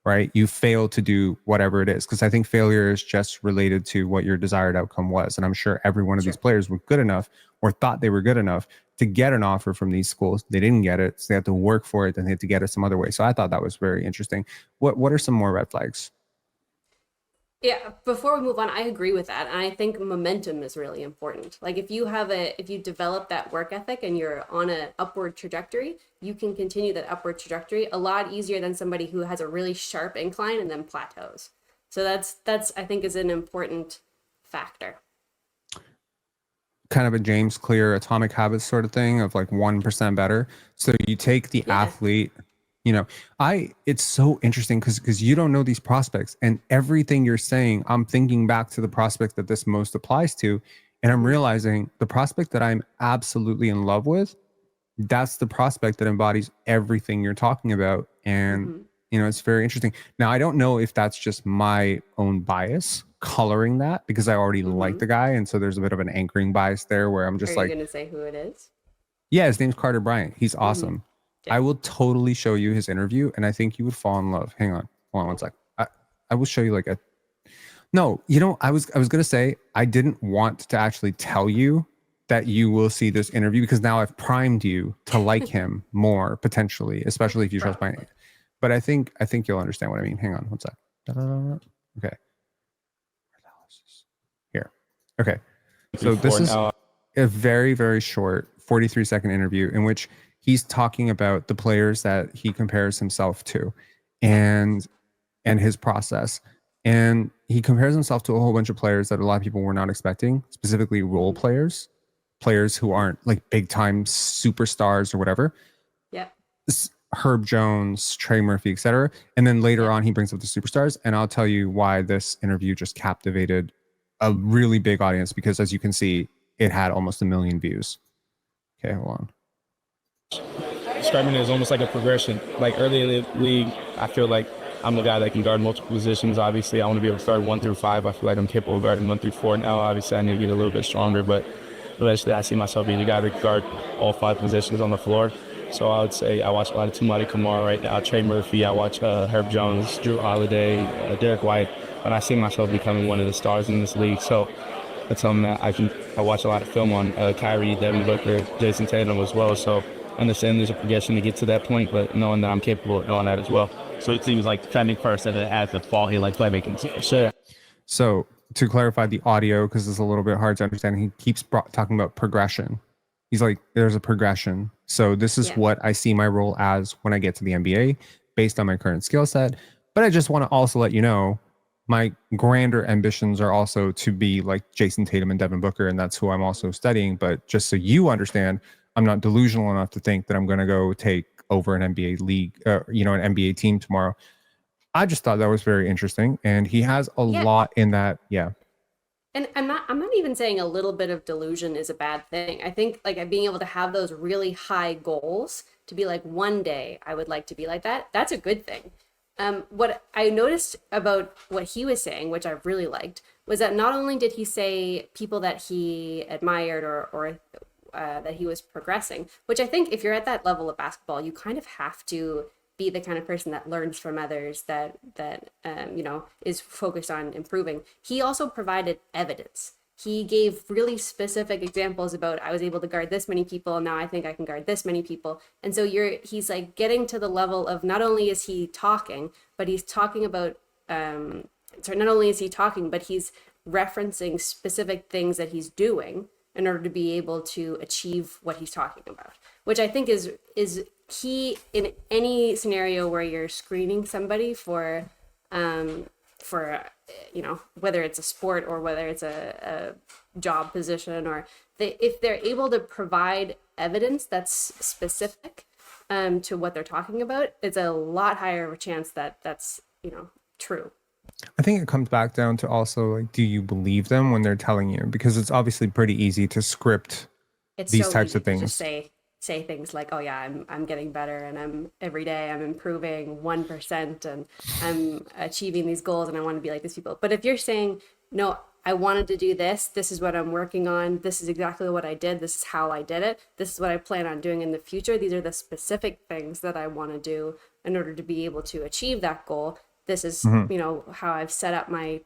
right? You failed to do whatever it is, because I think failure is just related to what your desired outcome was. And I'm sure every one of these Sure. players were good enough or thought they were good enough to get an offer from these schools. They didn't get it, so they had to work for it, then they had to get it some other way. So I thought that was very interesting. What are some more red flags? Yeah, before we move on, I agree with that. And I think momentum is really important. Like if you develop that work ethic and you're on an upward trajectory, you can continue that upward trajectory a lot easier than somebody who has a really sharp incline and then plateaus. So that's I think is an important factor. Kind of a James Clear Atomic Habits sort of thing of like 1% better. So you take the Yeah. athlete, you know, it's so interesting because you don't know these prospects, and everything you're saying, I'm thinking back to the prospect that this most applies to. And I'm Hmm. realizing the prospect that I'm absolutely in love with, that's the prospect that embodies everything you're talking about. And Hmm. it's very interesting. Now I don't know if that's just my own bias coloring that, because I already like Hmm. the guy, and so there's a bit of an anchoring bias there where I'm Are just you like, gonna say who it is? yeah, his name's Carter Bryant, he's Hmm. awesome. Yeah. I will totally show you his interview and I think you would fall in love. Hang on, hold on one Cool. sec. I will show you like a, no, I was gonna say I didn't want to actually tell you that you will see this interview, because now I've primed you to like him more potentially, especially if you trust my. Probably. But I think you'll understand what I mean. Hang on, what's that? Da-da-da-da. Okay, here. Okay, so this Before is now, a very, very short 43-second interview in which he's talking about the players that he compares himself to, and his process. And he compares himself to a whole bunch of players that a lot of people were not expecting, specifically role Hmm. players who aren't like big time superstars or whatever. Yeah. Herb Jones, Trey Murphy, etc. And then later Yeah. on, he brings up the superstars. And I'll tell you why this interview just captivated a really big audience, because as you can see, it had almost 1 million views. Okay, hold on. describing it as almost like a progression. Like early in the league, I feel like I'm the guy that can guard multiple positions. Obviously, I want to be able to guard 1 through 5. I feel like I'm capable of guarding 1 through 4 now. Obviously, I need to get a little bit stronger, but eventually, I see myself being the guy that can guard all 5 positions on the floor. So I would say I watch a lot of Tumari Kamara right now, Trey Murphy. I watch Herb Jones, Drew Holiday, Derek White, and I see myself becoming one of the stars in this league. So that's something that I watch a lot of film on Kyrie, Devin Booker, Jason Tatum as well. So I understand there's a progression to get to that point, but knowing that I'm capable of doing that as well. So it seems like trending first and it has the fall here like playmaking. Sure. So to clarify the audio, because it's a little bit hard to understand, he keeps talking about progression. He's like, there's a progression. So this is Yeah. what I see my role as when I get to the NBA based on my current skill set. But I just want to also let you know, my grander ambitions are also to be like Jason Tatum and Devin Booker, and that's who I'm also studying. But just so you understand, I'm not delusional enough to think that I'm going to go take over an NBA league, an NBA team tomorrow. I just thought that was very interesting, and he has a Yeah. lot in that. Yeah, And I'm not even saying a little bit of delusion is a bad thing. I think like being able to have those really high goals to be like one day I would like to be like that. That's a good thing. What I noticed about what he was saying, which I really liked, was that not only did he say people that he admired or that he was progressing, which I think if you're at that level of basketball, you kind of have to be the kind of person that learns from others, that is focused on improving. He also provided evidence. He gave really specific examples about I was able to guard this many people, now I think I can guard this many people. And so he's like getting to the level of not only is he talking, but he's talking about not only is he talking, but he's referencing specific things that he's doing in order to be able to achieve what he's talking about, which I think is key in any scenario where you're screening somebody for whether it's a sport or whether it's a job position, or if they're able to provide evidence that's specific to what they're talking about, it's a lot higher of a chance that that's true. I think it comes back down to also, like, do you believe them when they're telling you? Because it's obviously pretty easy to script It's these so types easy of to just things. say things like, "Oh yeah, I'm getting better, and every day I'm improving 1%, and I'm achieving these goals, and I want to be like these people." But if you're saying, "No, I wanted to do this. This is what I'm working on. This is exactly what I did. This is how I did it. This is what I plan on doing in the future. These are the specific things that I want to do in order to be able to achieve that goal. This is, how I've set up my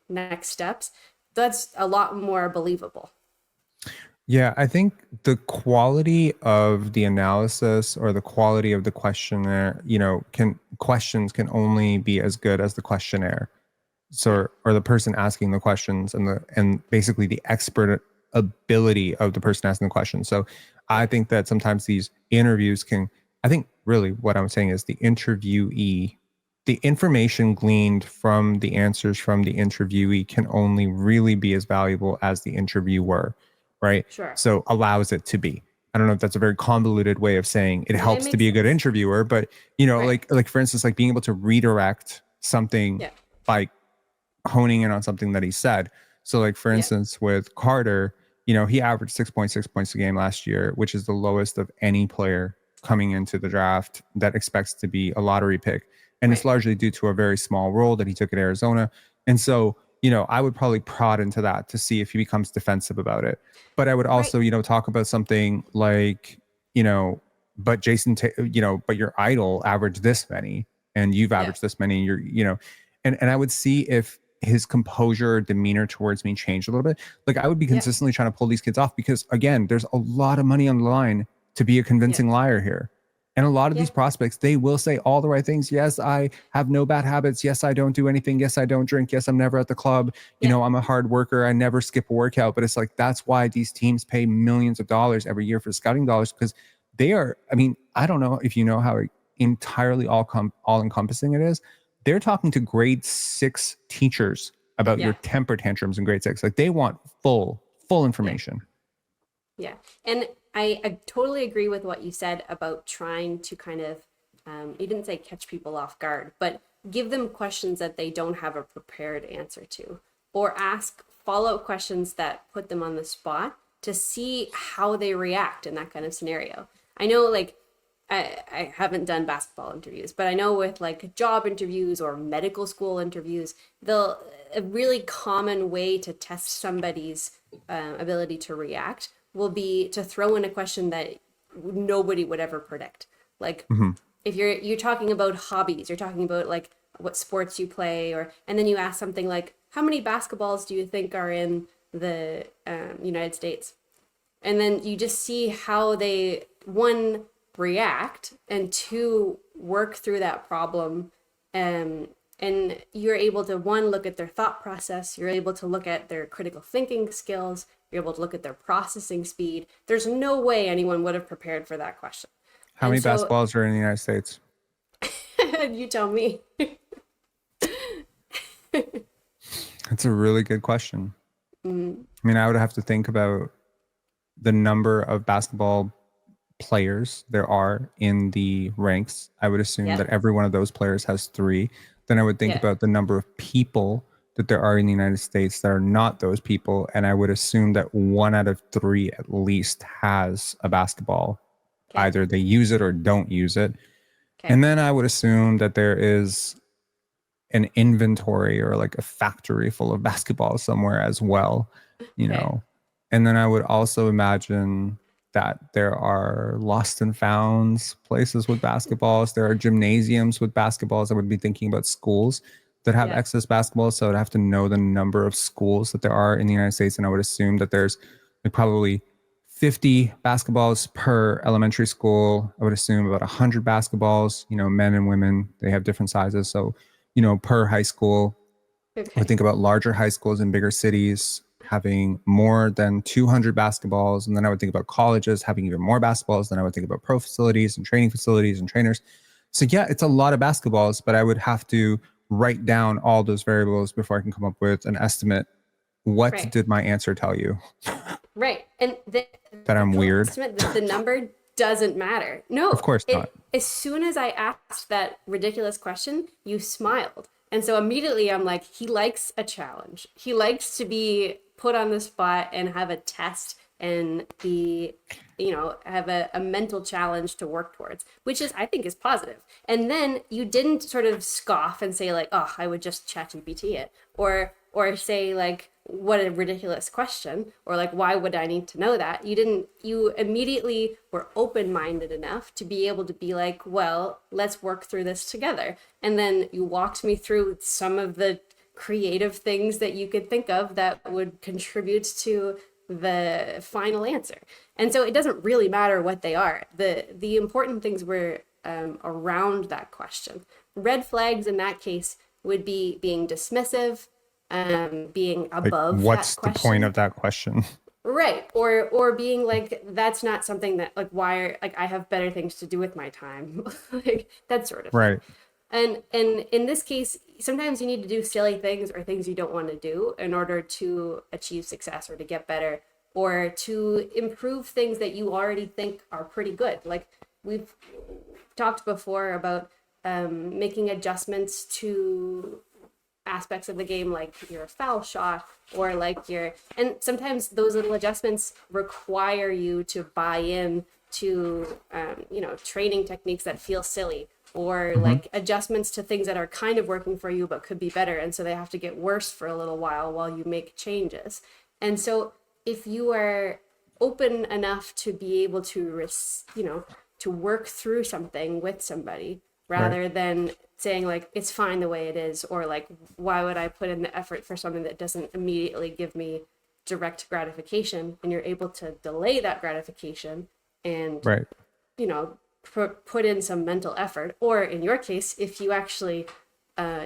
next steps." That's a lot more believable. Yeah, I think the quality of the analysis or the quality of the questionnaire, questions can only be as good as the questionnaire. So, or the person asking the questions, and basically the expert ability of the person asking the question. So I think that sometimes these interviews I think really what I'm saying is the interviewee, the information gleaned from the answers from the interviewee can only really be as valuable as the interviewer, right? Sure. So allows it to be. I don't know if that's a very convoluted way of saying it helps to makes be a good sense. interviewer, but Right. like for instance, like being able to redirect something Yeah. by honing in on something that he said. So like for Yeah. instance with Carter, he averaged 6.6 points a game last year, which is the lowest of any player coming into the draft that expects to be a lottery pick. And it's Right. largely due to a very small role that he took at Arizona. And so, I would probably prod into that to see if he becomes defensive about it. But I would Right. also, talk about something like, but but your idol averaged this many and you've Yeah. averaged this many, and I would see if his composure or demeanor towards me changed a little bit. Like I would be Yeah. consistently trying to pull these kids off because again, there's a lot of money on the line to be a Yeah. convincing liar here. And a lot of Yeah. these prospects, they will say all the right things. Yes, I have no bad habits. Yes, I don't do anything. Yes, I don't drink. Yes, I'm never at the club. Yeah. I'm a hard worker. I never skip a workout. But it's like, that's why these teams pay millions of dollars every year for scouting dollars, because they are, I mean, I don't know if you know how entirely all encompassing it is. They're talking to grade 6 teachers about your Yeah. temper tantrums in grade 6. Like they want full information. Yeah. And I totally agree with what you said about trying to kind of, you didn't say catch people off guard, but give them questions that they don't have a prepared answer to, or ask follow-up questions that put them on the spot to see how they react in that kind of scenario. I know, like, I haven't done basketball interviews, but I know with like job interviews or medical school interviews, a really common way to test somebody's ability to react will be to throw in a question that nobody would ever predict. Like if you're talking about hobbies, you're talking about like what sports you play, and then you ask something like, how many basketballs do you think are in the United States? And then you just see how they, one, react, and two, work through that problem. And you're able to, one, look at their thought process, you're able to look at their critical thinking skills, you're able to look at their processing speed. There's no way anyone would have prepared for that question. How And many so basketballs are in the United States? you tell me. That's a really good question. I mean, I would have to think about the number of basketball players there are in the ranks. I would assume Yeah. that every one of those players has 3. Then I would think Yeah. about the number of people that there are in the United States that are not those people. And I would assume that 1 out of 3 at least has a basketball. Okay. Either they use it or don't use it. Okay. And then I would assume that there is an inventory or like a factory full of basketballs somewhere as well, And then I would also imagine that there are lost and founds places with basketballs. There are gymnasiums with basketballs. I would be thinking about schools that have Yeah. excess basketballs. So I'd have to know the number of schools that there are in the United States. And I would assume that there's like probably 50 basketballs per elementary school. I would assume about 100 basketballs, men and women, they have different sizes. So, per high school. I Okay. would think about larger high schools in bigger cities. having more than 200 basketballs. And then I would think about colleges having even more basketballs. Then I would think about pro facilities and training facilities and trainers. So yeah, it's a lot of basketballs, but I would have to write down all those variables before I can come up with an estimate. What Right. did my answer tell you? Right. And That I'm weird? the number doesn't matter. No, Of course not. As soon as I asked that ridiculous question, you smiled. And so immediately I'm like, he likes a challenge. He likes to be put on the spot and have a test and be, have a mental challenge to work towards, which is, I think, is positive. And then you didn't sort of scoff and say like, oh, I would just ChatGPT it, or say like, what a ridiculous question, or like, why would I need to know that? You immediately were open-minded enough to be able to be like, well, let's work through this together. And then you walked me through some of the creative things that you could think of that would contribute to the final answer. And so it doesn't really matter what they are. The important things were around that question. Red flags in that case would be being dismissive, being above like, what's that the question. point of that question? Right. Or being like, that's not something that like, I have better things to do with my time. Like that sort of Right. thing. And in this case, sometimes you need to do silly things or things you don't want to do in order to achieve success or to get better or to improve things that you already think are pretty good. Like we've talked before about making adjustments to aspects of the game, like your foul shot or like and sometimes those little adjustments require you to buy in to training techniques that feel silly or like adjustments to things that are kind of working for you but could be better, and so they have to get worse for a little while you make changes. And so if you are open enough to be able to to work through something with somebody rather than saying like it's fine the way it is, or like why would I put in the effort for something that doesn't immediately give me direct gratification, and you're able to delay that gratification and put in some mental effort, or in your case if you actually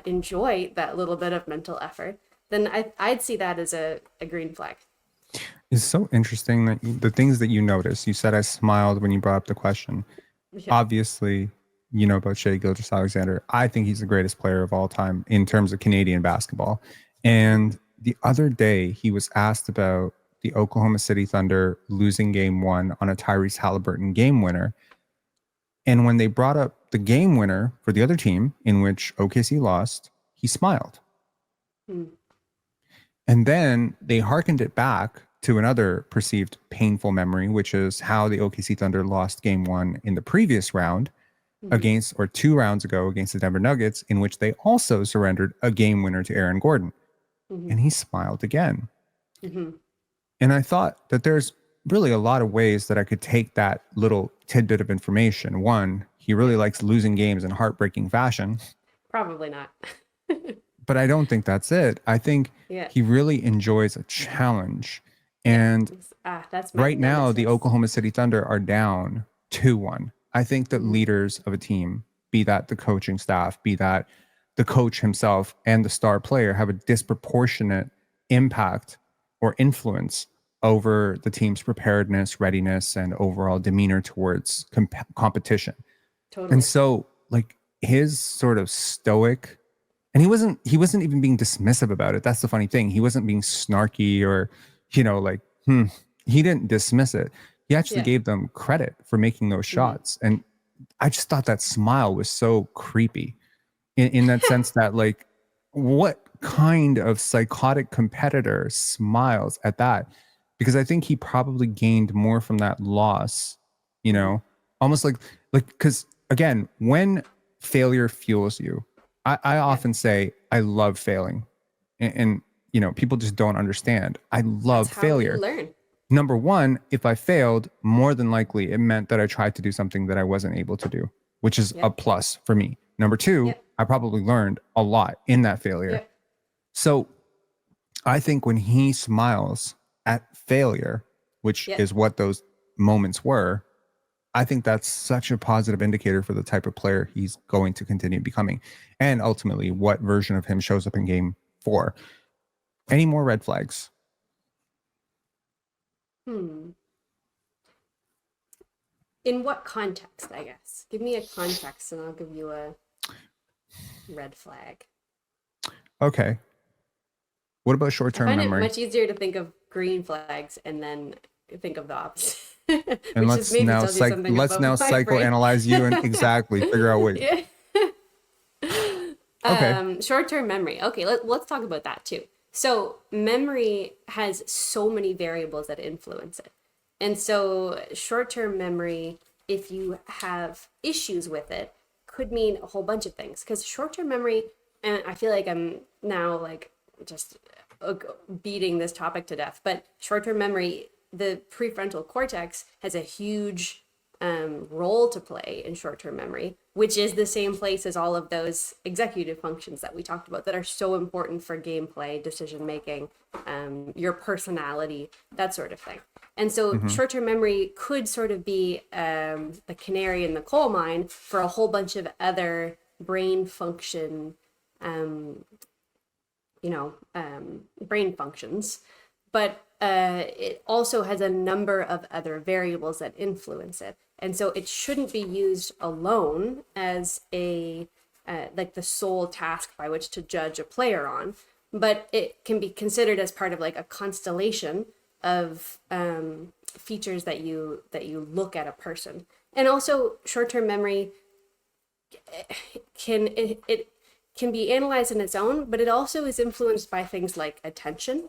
enjoy that little bit of mental effort, then I'd see that as a green flag. It's so interesting that the things that you notice. You said I smiled when you brought up the question. Yeah. Obviously, you know about Shai Gilgeous-Alexander. I think he's the greatest player of all time in terms of Canadian basketball. And the other day, he was asked about the Oklahoma City Thunder losing game 1 on a Tyrese Halliburton game winner. And when they brought up the game winner for the other team, in which OKC lost, he smiled. And then they hearkened it back to another perceived painful memory, which is how the OKC Thunder lost game 1 in the previous round against, or 2 rounds ago against the Denver Nuggets, in which they also surrendered a game winner to Aaron Gordon. And he smiled again. And I thought that there's really a lot of ways that I could take that little tidbit of information. One, he really likes losing games in heartbreaking fashion. Probably not. But I don't think that's it. I think he really enjoys a challenge. And that's right now, nemesis. the Oklahoma City Thunder are down 2-1. I think that leaders of a team, be that the coaching staff, be that the coach himself and the star player, have a disproportionate impact or influence over the team's preparedness, readiness, and overall demeanor towards competition. Totally. And so, like, his sort of stoic, and he wasn't even being dismissive about it. That's the funny thing. He wasn't being snarky or, he didn't dismiss it. He actually gave them credit for making those shots. And I just thought that smile was so creepy in that sense that, like, what kind of psychotic competitor smiles at that? Because I think he probably gained more from that loss, almost like, because again, when failure fuels you, I often say, I love failing. And people just don't understand. I love failure. That's how you learn. Number one, if I failed, more than likely it meant that I tried to do something that I wasn't able to do, which is a plus for me. Number two, I probably learned a lot in that failure. So I think when he smiles at failure, which is what those moments were, I think that's such a positive indicator for the type of player he's going to continue becoming, and ultimately what version of him shows up in game 4. Any more red flags? Hmm. In what context, I guess? Give me a context and I'll give you a red flag. Okay. What about I short-term find it memory? much easier to think of green flags and then think of the opposite, And which is maybe tells you something let's about now my brain. psychoanalyze you and exactly figure out what. Yeah. Okay. Short-term memory. Okay, let's talk about that too. So memory has so many variables that influence it. And so short-term memory, if you have issues with it, could mean a whole bunch of things. Because short-term memory, and I feel like I'm now like just beating this topic to death, but short-term memory, the prefrontal cortex has a huge role to play in short-term memory, which is the same place as all of those executive functions that we talked about that are so important for gameplay, decision making, your personality, that sort of thing. And so Mm-hmm. short-term memory could sort of be the canary in the coal mine for a whole bunch of other brain function, um, brain functions, but it also has a number of other variables that influence it. And so it shouldn't be used alone as a like the sole task by which to judge a player on, but it can be considered as part of like a constellation of features that you look at a person. And also short-term memory it can be analyzed in its own, but it also is influenced by things like attention.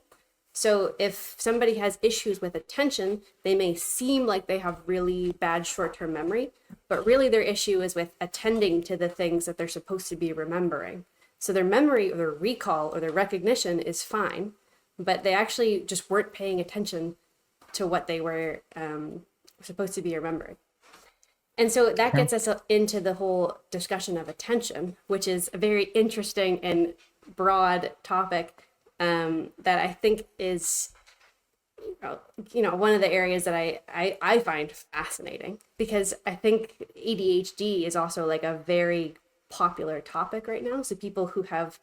So if somebody has issues with attention, they may seem like they have really bad short-term memory, but really their issue is with attending to the things that they're supposed to be remembering. So their memory or their recall or their recognition is fine, but they actually just weren't paying attention to what they were supposed to be remembering. And so that Okay. gets us into the whole discussion of attention, which is a very interesting and broad topic that I think is, one of the areas that I find fascinating, because I think ADHD is also like a very popular topic right now. So people who have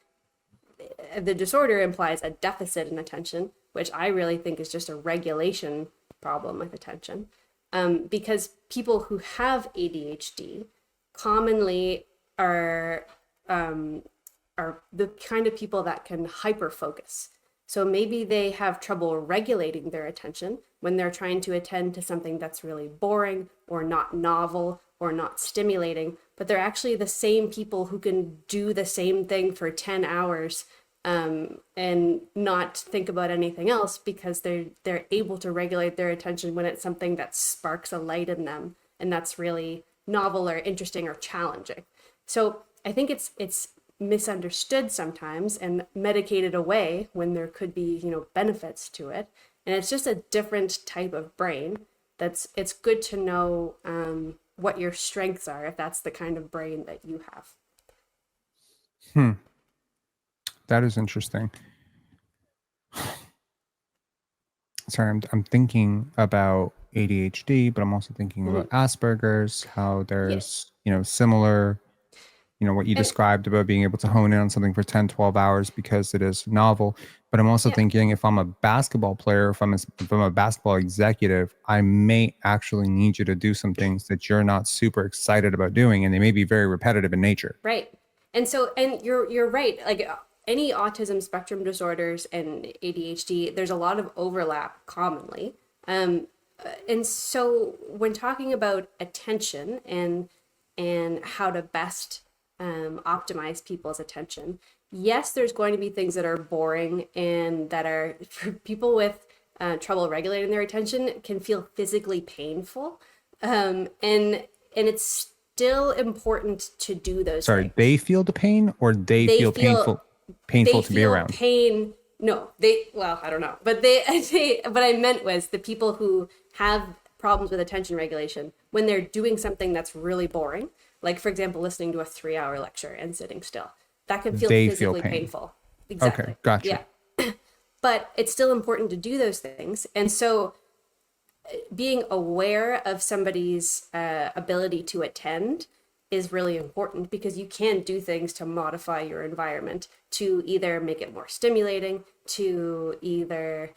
the disorder implies a deficit in attention, which I really think is just a regulation problem with attention. Because people who have ADHD commonly are the kind of people that can hyper focus. So maybe they have trouble regulating their attention when they're trying to attend to something that's really boring or not novel or not stimulating, but they're actually the same people who can do the same thing for 10 hours and not think about anything else because they're able to regulate their attention when it's something that sparks a light in them and that's really novel or interesting or challenging. So I think it's misunderstood sometimes and medicated away when there could be benefits to it, and it's just a different type of brain. It's good to know what your strengths are if that's the kind of brain that you have. That is interesting. Sorry, I'm thinking about ADHD, but I'm also thinking Mhm. about Asperger's, how Yeah. there's, similar, what you And described about being able to hone in on something for 10, 12 hours because it is novel. But I'm also yeah, thinking if I'm a basketball player, if I'm a basketball executive, I may actually need you to do some things that you're not super excited about doing, and they may be very repetitive in nature. right. And so, and you're right. Like any autism spectrum disorders and ADHD, there's a lot of overlap commonly. And so when talking about attention and how to best optimize people's attention, yes, there's going to be things that are boring and that are for people with trouble regulating their attention can feel physically painful, and it's still important to do those Sorry, things. they feel the pain or they They feel feel painful they to be feel around. pain. No, well, I don't know, but what I meant was the people who have problems with attention regulation when they're doing something that's really boring, like for example listening to a 3-hour lecture and sitting still, that can feel They feel physically pain. painful. Okay, Exactly. gotcha. Yeah. But it's still important to do those things, and so being aware of somebody's ability to attend is really important, because you can do things to modify your environment to either make it more stimulating, to either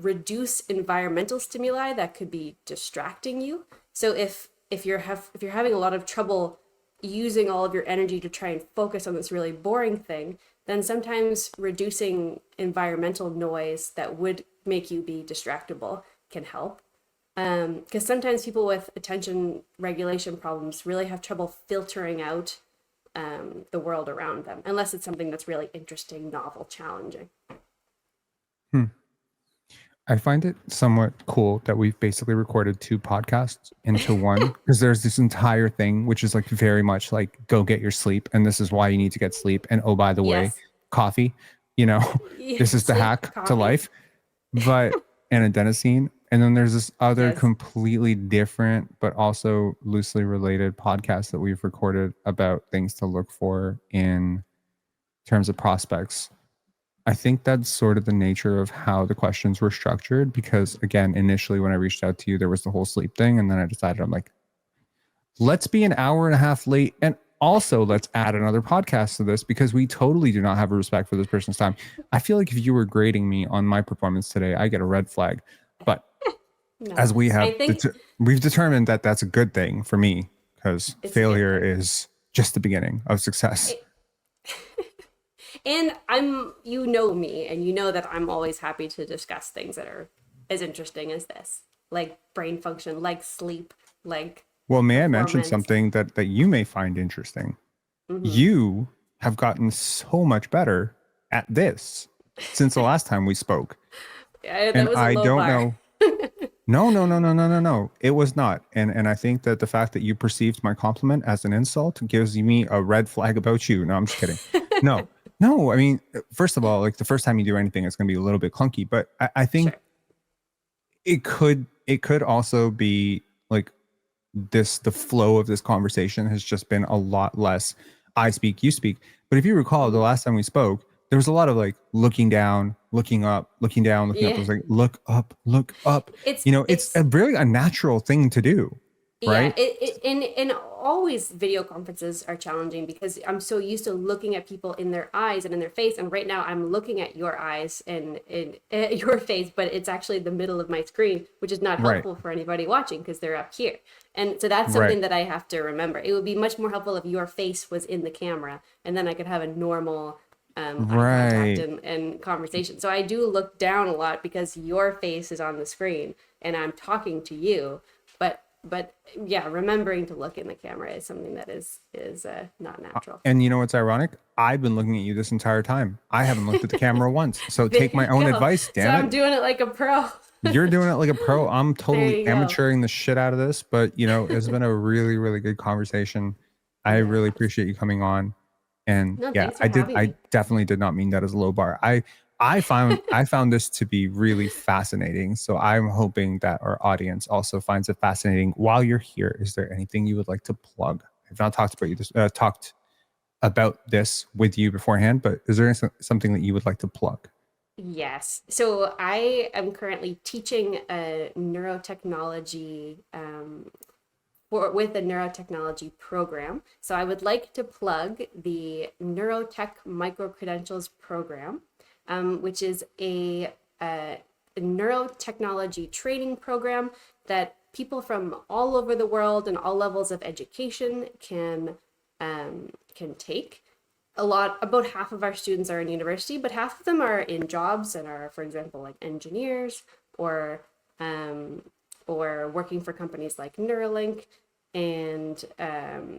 reduce environmental stimuli that could be distracting you. So if you're having a lot of trouble using all of your energy to try and focus on this really boring thing, then sometimes reducing environmental noise that would make you be distractible can help. Because sometimes people with attention regulation problems really have trouble filtering out the world around them, unless it's something that's really interesting, novel, challenging. I find it somewhat cool that we've basically recorded 2 podcasts into one, because there's this entire thing which is like very much like go get your sleep, and this is why you need to get sleep, and oh by the way, Yes. coffee, you know, Yeah, this is the sleep, hack to coffee. life. But and adenosine, and then there's this other Yes. completely different but also loosely related podcast that we've recorded about things to look for in terms of prospects. I think that's sort of the nature of how the questions were structured, because again, initially when I reached out to you, there was the whole sleep thing, and then I decided, I'm like, let's be an hour and a half late, and also let's add another podcast to this, because we totally do not have a respect for this person's time. I feel like if you were grading me on my performance today, I get a red flag. But No, as we have I think we've determined that that's a good thing for me, because It's a good failure thing. is just the beginning of success. And you know me, and you know that I'm always happy to discuss things that are as interesting as this, like brain function, like sleep, like Well, may I mention performance. something that you may find interesting? You have gotten so much better at this since the last time we spoke. Yeah, that And was a I low don't bar. know. No. It was not. And I think that the fact that you perceived my compliment as an insult gives me a red flag about you. No, I'm just kidding. No. I mean, first of all, like the first time you do anything, it's going to be a little bit clunky, but I think Sure. it could also be like the flow of this conversation has just been a lot less I speak, you speak. But if you recall, the last time we spoke, there was a lot of like looking down, looking up, looking down, looking up. It Yeah. was like look up, look up. It's It's a really a natural thing to do, Yeah, right? and always video conferences are challenging because I'm so used to looking at people in their eyes and in their face, and right now I'm looking at your eyes and in your face, but it's actually the middle of my screen, which is not Right. helpful for anybody watching because they're up here. And so that's Right. something that I have to remember. It would be much more helpful if your face was in the camera, and then I could have a normal eye contact Right. and conversation. So I do look down a lot because your face is on the screen and I'm talking to you, but yeah, remembering to look in the camera is something that is not natural. And you know what's ironic? I've been looking at you this entire time. I haven't looked at the camera once. So There take my you own go. advice, So damn I'm it. doing it like a pro. You're doing it like a pro. I'm totally you go. amateuring the shit out of this, but it's been a really, really good conversation. I really appreciate you coming on. And No, yeah, thanks for having I me. definitely did not mean that as a low bar. I found this to be really fascinating. So I'm hoping that our audience also finds it fascinating. While you're here, is there anything you would like to plug? I've not talked about this with you beforehand, but is there something that you would like to plug? Yes. So I am currently teaching a neurotechnology with a neurotechnology program. So I would like to plug the Neurotech Micro Credentials program, which is a neurotechnology training program that people from all over the world and all levels of education can take. About half of our students are in university, but half of them are in jobs and are, for example, like engineers or working for companies like Neuralink. And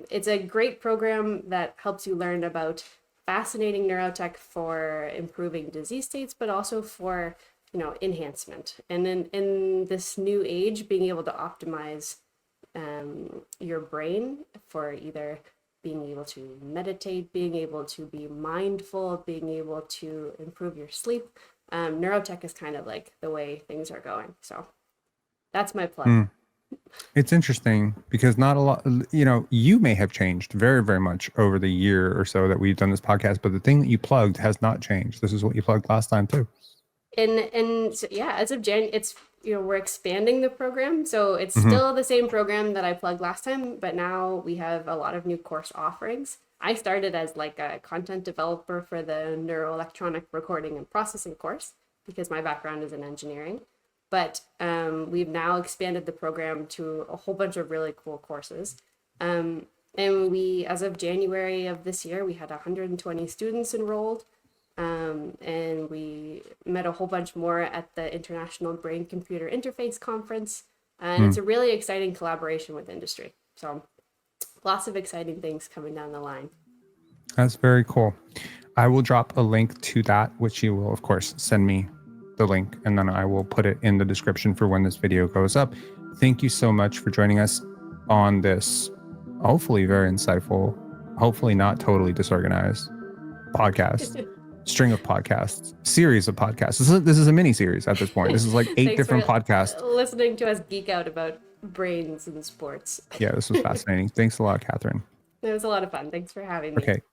it's a great program that helps you learn about fascinating neurotech for improving disease states, but also for enhancement. And in this new age, being able to optimize your brain for either being able to meditate, being able to be mindful, being able to improve your sleep. Neurotech is kind of like the way things are going. So that's my plug. It's interesting because not a lot, you may have changed very, very much over the year or so that we've done this podcast, but the thing that you plugged has not changed. This is what you plugged last time too. And so, yeah, as of Jan, it's we're expanding the program, so it's still the same program that I plugged last time, but now we have a lot of new course offerings. I started as like a content developer for the neuroelectronic recording and processing course, because my background is in engineering. But we've now expanded the program to a whole bunch of really cool courses. And we, as of January of this year, we had 120 students enrolled. And we met a whole bunch more at the International Brain Computer Interface Conference. And it's a really exciting collaboration with industry. So lots of exciting things coming down the line. That's very cool. I will drop a link to that, which you will, of course, send me the link, and then I will put it in the description for when this video goes up. Thank you so much for joining us on this hopefully very insightful, hopefully not totally disorganized podcast, string of podcasts, series of podcasts. This is a mini series at this point. This is like 8 Thanks different for podcasts. listening to us geek out about brains and sports. Yeah, this was fascinating. Thanks a lot, Kathryn. It was a lot of fun. Thanks for having me. Okay.